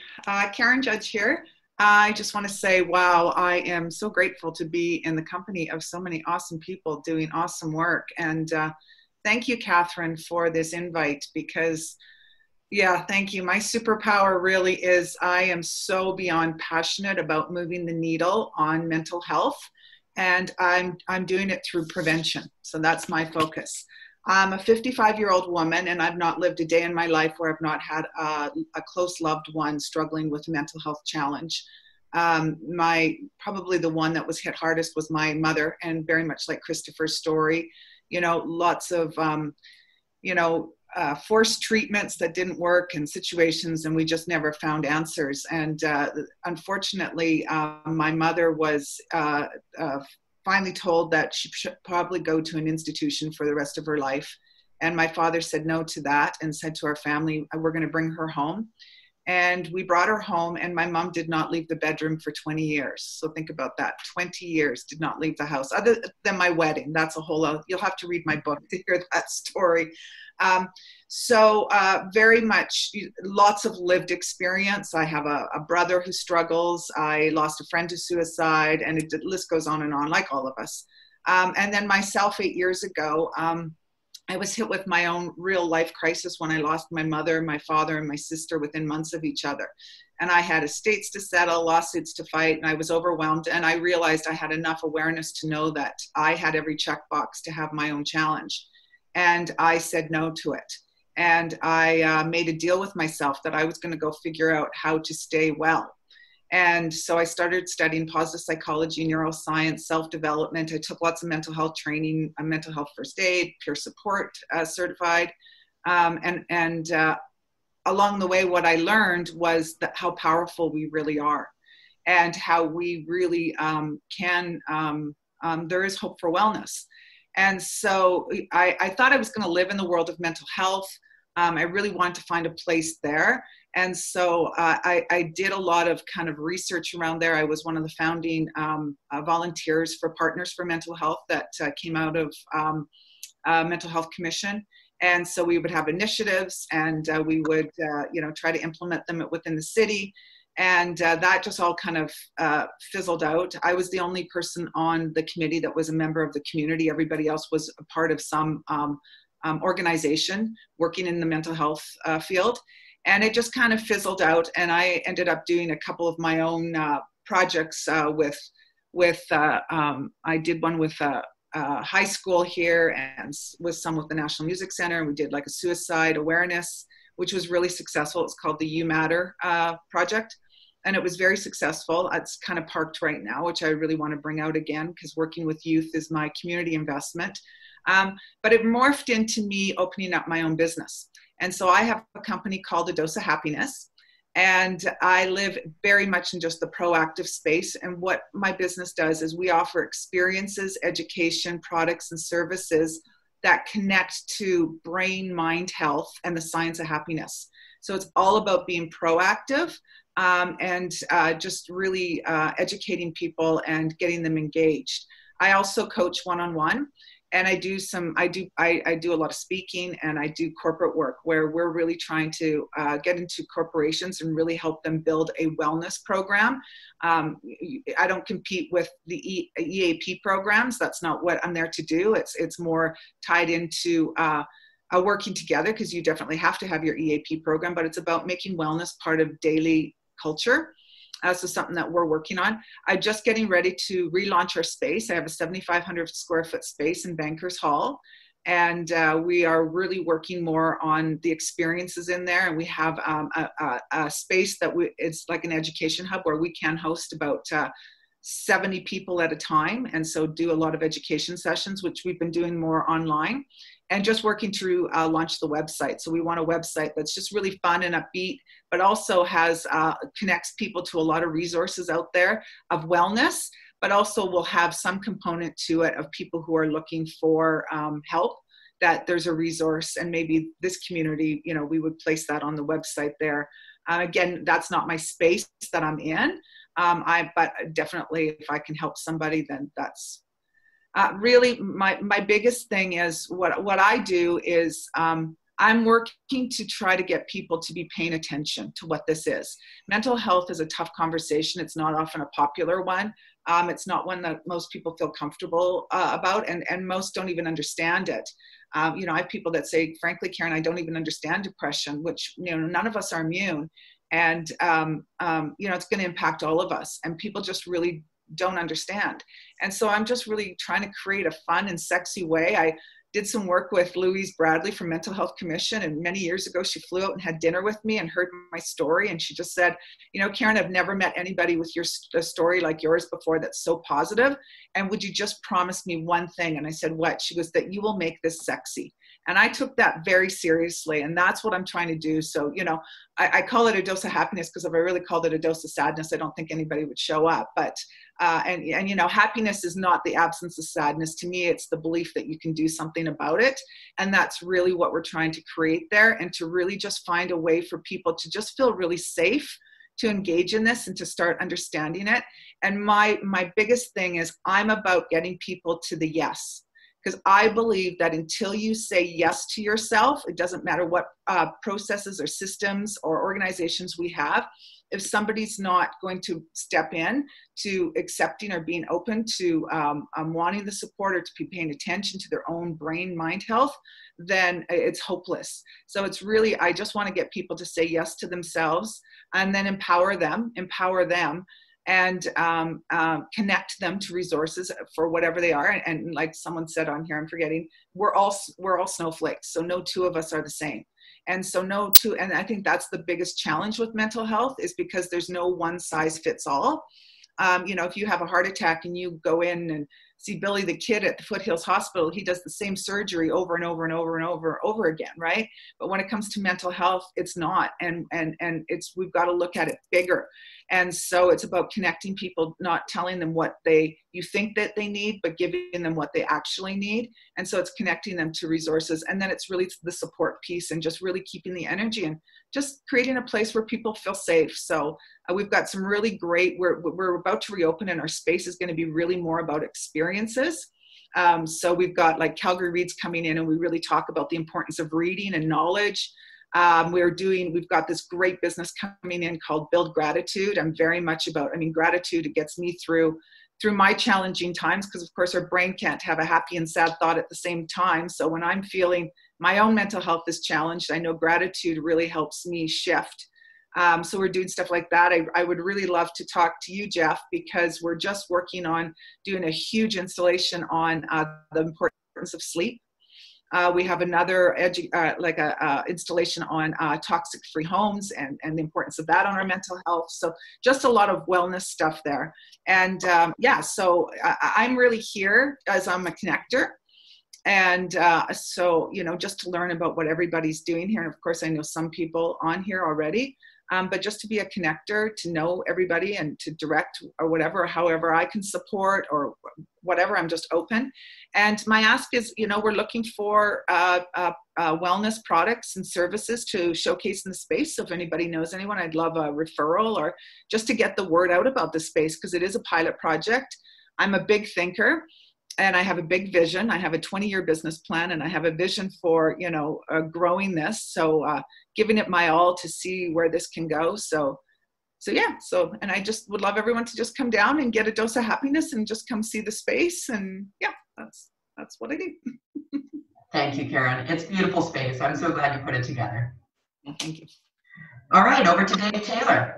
Karen Judge here. I just want to say, wow, I am so grateful to be in the company of so many awesome people doing awesome work. And thank you, Catherine, for this invite, because, yeah, thank you. My superpower really is I am so beyond passionate about moving the needle on mental health, and I'm doing it through prevention. So that's my focus. I'm a 55-year-old woman, and I've not lived a day in my life where I've not had a close loved one struggling with a mental health challenge. Probably the one that was hit hardest was my mother, and very much like Christopher's story, lots of, forced treatments that didn't work and situations, and we just never found answers. And unfortunately, my mother was finally told that she should probably go to an institution for the rest of her life. And my father said no to that and said to our family, we're going to bring her home. And we brought her home, and my mom did not leave the bedroom for 20 years. So think about that, 20 years did not leave the house, other than my wedding. That's a whole other, you'll have to read my book to hear that story. Very much, lots of lived experience. I have a brother who struggles. I lost a friend to suicide, and the list goes on and on, like all of us. And then myself 8 years ago, I was hit with my own real life crisis when I lost my mother, my father, and my sister within months of each other. And I had estates to settle, lawsuits to fight, and I was overwhelmed. And I realized I had enough awareness to know that I had every checkbox to have my own challenge. And I said no to it. And I made a deal with myself that I was going to go figure out how to stay well. And so I started studying positive psychology, neuroscience, self-development. I took lots of mental health training, mental health first aid, peer support certified. Along the way, what I learned was that how powerful we really are, and how we really there is hope for wellness. And so I thought I was going to live in the world of mental health. I really wanted to find a place there. And so I did a lot of kind of research around there. I was one of the founding volunteers for Partners for Mental Health that came out of Mental Health Commission. And so we would have initiatives, and we would try to implement them within the city. And that just all kind of fizzled out. I was the only person on the committee that was a member of the community. Everybody else was a part of some organization working in the mental health field. And it just kind of fizzled out. And I ended up doing a couple of my own projects I did one with high school here and with some with the National Music Center. And we did like a suicide awareness, which was really successful. It's called the You Matter project. And it was very successful. It's kind of parked right now, which I really want to bring out again because working with youth is my community investment. But it morphed into me opening up my own business. And so I have a company called A Dose of Happiness. And I live very much in just the proactive space. And what my business does is we offer experiences, education, products, and services that connect to brain, mind health, and the science of happiness. So it's all about being proactive and just really educating people and getting them engaged. I also coach one-on-one. And I do a lot of speaking, and I do corporate work where we're really trying to get into corporations and really help them build a wellness program. I don't compete with the EAP programs. That's not what I'm there to do. It's more tied into working together, because you definitely have to have your EAP program, but it's about making wellness part of daily culture. So something that we're working on. I'm just getting ready to relaunch our space. I have a 7,500 square foot space in Bankers Hall. And we are really working more on the experiences in there. And we have a space that it's like an education hub where we can host about 70 people at a time. And so do a lot of education sessions, which we've been doing more online. And just working to launch the website. So we want a website that's just really fun and upbeat, but also has connects people to a lot of resources out there of wellness, but also will have some component to it of people who are looking for help, that there's a resource, and maybe this community, we would place that on the website there. Again, that's not my space that I'm in, but definitely if I can help somebody, then that's really my biggest thing is what I do is I'm working to try to get people to be paying attention to what this is. Mental health is a tough conversation. It's not often a popular one. It's not one that most people feel comfortable about, and most don't even understand it. I have people that say, frankly, Karen, I don't even understand depression, which, none of us are immune. And, it's going to impact all of us. And people just really don't understand. And so I'm just really trying to create a fun and sexy way. I did some work with Louise Bradley from Mental Health Commission, and many years ago she flew out and had dinner with me and heard my story, and she just said, Karen, I've never met anybody with a story like yours before that's so positive, and would you just promise me one thing? And I said, what? She goes, that you will make this sexy. And I took that very seriously, and that's what I'm trying to do. So, I call it a dose of happiness, because if I really called it a dose of sadness, I don't think anybody would show up. But, happiness is not the absence of sadness. To me, it's the belief that you can do something about it. And that's really what we're trying to create there, and to really just find a way for people to just feel really safe to engage in this and to start understanding it. And my biggest thing is I'm about getting people to the yes. Because I believe that until you say yes to yourself, it doesn't matter what processes or systems or organizations we have, if somebody's not going to step in to accepting or being open to wanting the support, or to be paying attention to their own brain, mind health, then it's hopeless. So it's really, I just want to get people to say yes to themselves, and then empower them, and connect them to resources for whatever they are. And like someone said on here, I'm forgetting, we're all snowflakes. So no two of us are the same. And so and I think that's the biggest challenge with mental health, is because there's no one size fits all. If you have a heart attack and you go in and see Billy the Kid at the Foothills Hospital, he does the same surgery over and over and over and over again, right? But when it comes to mental health, it's not. And we've got to look at it bigger. And so it's about connecting people, not telling them what you think that they need, but giving them what they actually need. And so it's connecting them to resources. And then it's really the support piece, and just really keeping the energy and just creating a place where people feel safe. So we've got some really great, we're about to reopen, and our space is going to be really more about experiences. So we've got like Calgary Reads coming in, and we really talk about the importance of reading and knowledge. We've got this great business coming in called Build Gratitude. I'm very much about, gratitude. It gets me through my challenging times, because of course our brain can't have a happy and sad thought at the same time. So when I'm feeling my own mental health is challenged, I know gratitude really helps me shift. So we're doing stuff like that. I would really love to talk to you, Jeff, because we're just working on doing a huge installation on the importance of sleep. We have another installation on toxic-free homes and the importance of that on our mental health. So just a lot of wellness stuff there. And so I'm really here as I'm a connector. And so, just to learn about what everybody's doing here. And of course, I know some people on here already. But just to be a connector, to know everybody and to direct or whatever, however I can support or whatever, I'm just open. And my ask is, we're looking for wellness products and services to showcase in the space. So if anybody knows anyone, I'd love a referral or just to get the word out about the space, because it is a pilot project. I'm a big thinker. And I have a big vision. I have a 20-year business plan, and I have a vision for, growing this. So giving it my all to see where this can go. And I just would love everyone to just come down and get a dose of happiness and just come see the space. And that's what I do. Thank you, Karen. It's a beautiful space. I'm so glad you put it together. Yeah, thank you. All right, over to Dave Taylor.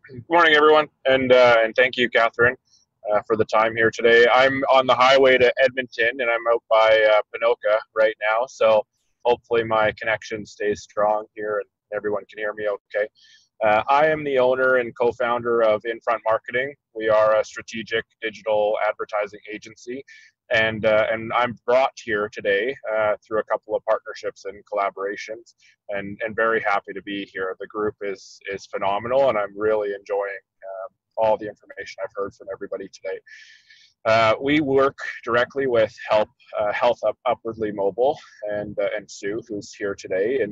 Good morning, everyone, and thank you, Catherine, for the time here today. I'm on the highway to Edmonton, and I'm out by Pinoca right now, so hopefully my connection stays strong here and everyone can hear me okay. I am the owner and co-founder of Infront Marketing. We are a strategic digital advertising agency, and I'm brought here today through a couple of partnerships and collaborations, and very happy to be here. The group is phenomenal, and I'm really enjoying all the information I've heard from everybody today. We work directly with Health Upwardly Mobile and Sue, who's here today,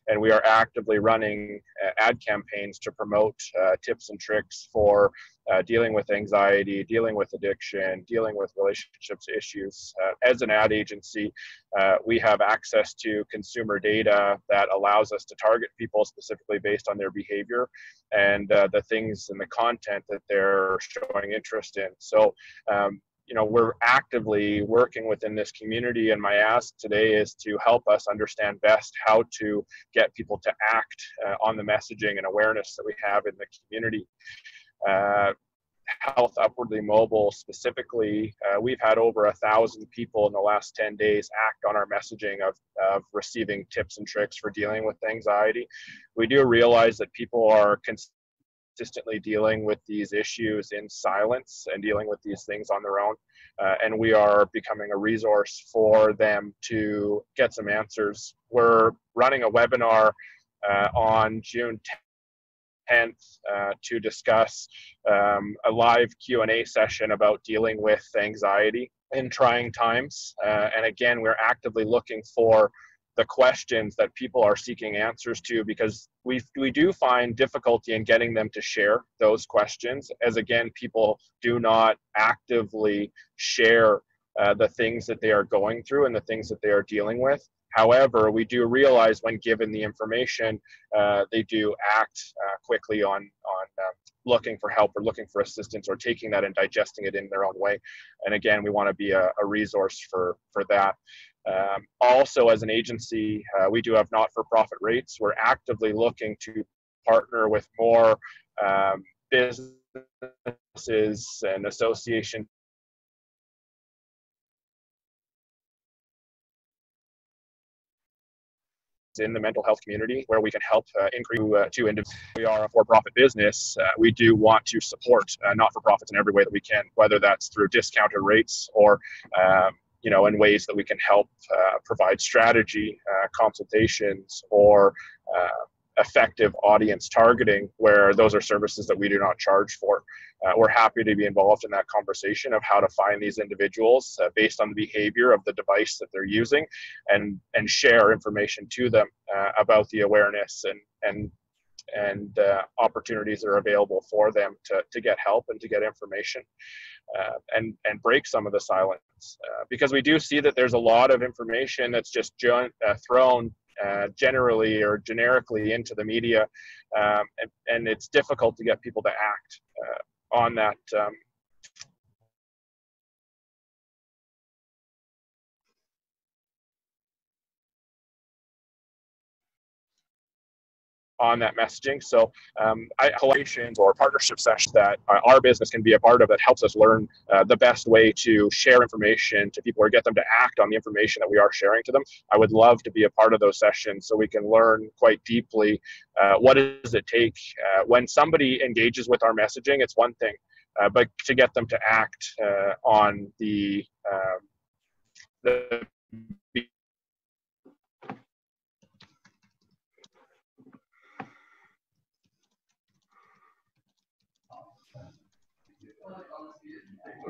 and we are actively running ad campaigns to promote tips and tricks for dealing with anxiety, dealing with addiction, dealing with relationships issues. As an ad agency, we have access to consumer data that allows us to target people specifically based on their behavior and the things and the content that they're showing interest in. So, we're actively working within this community, and my ask today is to help us understand best how to get people to act on the messaging and awareness that we have in the community. Health Upwardly Mobile specifically, we've had over 1,000 people in the last 10 days act on our messaging of receiving tips and tricks for dealing with anxiety. We do realize that people are consistently dealing with these issues in silence and dealing with these things on their own. And we are becoming a resource for them to get some answers. We're running a webinar on June 10th to discuss a live Q&A session about dealing with anxiety in trying times. And again, we're actively looking for the questions that people are seeking answers to, because we do find difficulty in getting them to share those questions, as again, people do not actively share the things that they are going through and the things that they are dealing with. However, we do realize when given the information, they do act quickly on looking for help or looking for assistance or taking that and digesting it in their own way. And again, we want to be a resource for that. Also, as an agency, we do have not-for-profit rates. We're actively looking to partner with more businesses and associations in the mental health community where we can help increase to individuals. We are a for-profit business. We do want to support not-for-profits in every way that we can, whether that's through discounted rates or in ways that we can help provide strategy, consultations, or effective audience targeting, where those are services that we do not charge for. We're happy to be involved in that conversation of how to find these individuals based on the behavior of the device that they're using, and share information to them about the awareness and opportunities that are available for them to get help and to get information and break some of the silence questions, because we do see that there's a lot of information that's just thrown generally or generically into the media, and it's difficult to get people to act on that. On that messaging. So collaborations or partnership sessions that our business can be a part of that helps us learn the best way to share information to people or get them to act on the information that we are sharing to them. I would love to be a part of those sessions so we can learn quite deeply what does it take when somebody engages with our messaging. It's one thing, but to get them to act on the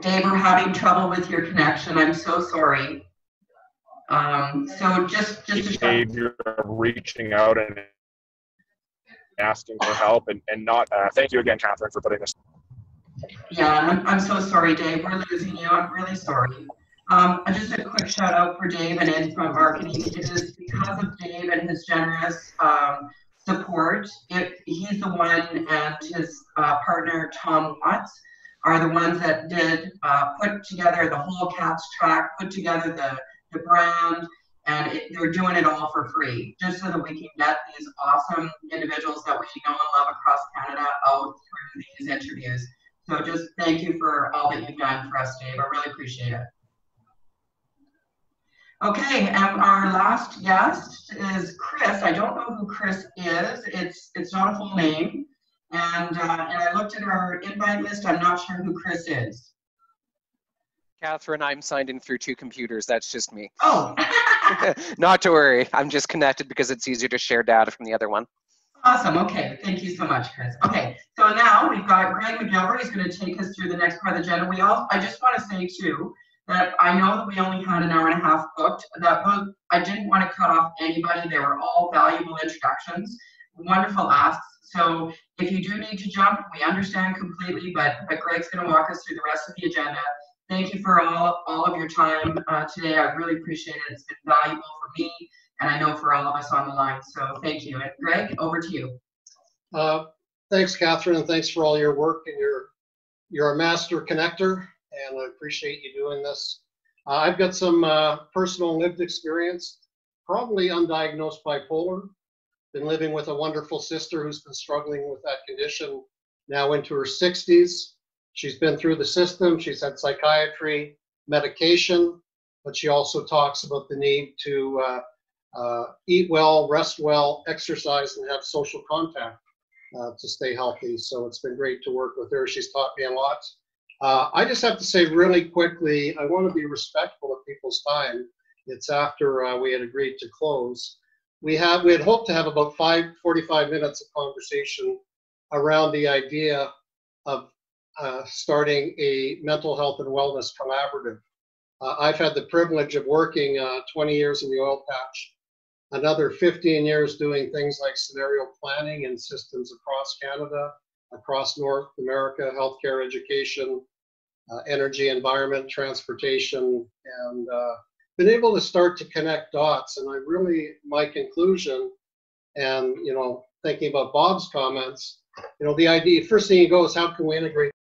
Dave, we're having trouble with your connection. I'm so sorry. So just behavior of reaching out and asking for help and not. Thank you again, Catherine, for putting this. Yeah, I'm so sorry, Dave. We're losing you. I'm really sorry. Just a quick shout out for Dave and Infront Marketing. It is because of Dave and his generous support. He's the one and his partner, Tom Watts, are the ones that did put together the whole CATS track, put together the brand, and they're doing it all for free, just so that we can get these awesome individuals that we know and love across Canada out through these interviews. So just thank you for all that you've done for us, Dave. I really appreciate it. Okay, and our last guest is Chris. I don't know who Chris is. It's not a full name. And I looked at our invite list. I'm not sure who Chris is. Catherine, I'm signed in through 2 computers. That's just me. Oh. Not to worry. I'm just connected because it's easier to share data from the other one. Awesome. Okay. Thank you so much, Chris. Okay. So now we've got Greg McGilvery who's going to take us through the next part of the agenda. I just want to say too that I know that we only had an hour and a half booked. I didn't want to cut off anybody. They were all valuable introductions, wonderful asks. So if you do need to jump, we understand completely, but Greg's going to walk us through the rest of the agenda. Thank you for all of your time today. I really appreciate it. It's been valuable for me, and I know for all of us on the line. So thank you. And Greg, over to you. Thanks, Catherine, and thanks for all your work. And you're a master connector, and I appreciate you doing this. I've got some personal lived experience, probably undiagnosed bipolar. Been living with a wonderful sister who's been struggling with that condition now into her 60s. She's been through the system. She's had psychiatry, medication, but she also talks about the need to eat well, rest well, exercise, and have social contact to stay healthy. So it's been great to work with her. She's taught me a lot. I just have to say really quickly, I want to be respectful of people's time. It's after we had agreed to close. We had hoped to have about 45 minutes of conversation around the idea of starting a mental health and wellness collaborative. I've had the privilege of working 20 years in the oil patch, another 15 years doing things like scenario planning and systems across Canada, across North America, healthcare, education, energy, environment, transportation, and been able to start to connect dots. And my conclusion, and thinking about Bob's comments, the idea, first thing you go is how can we integrate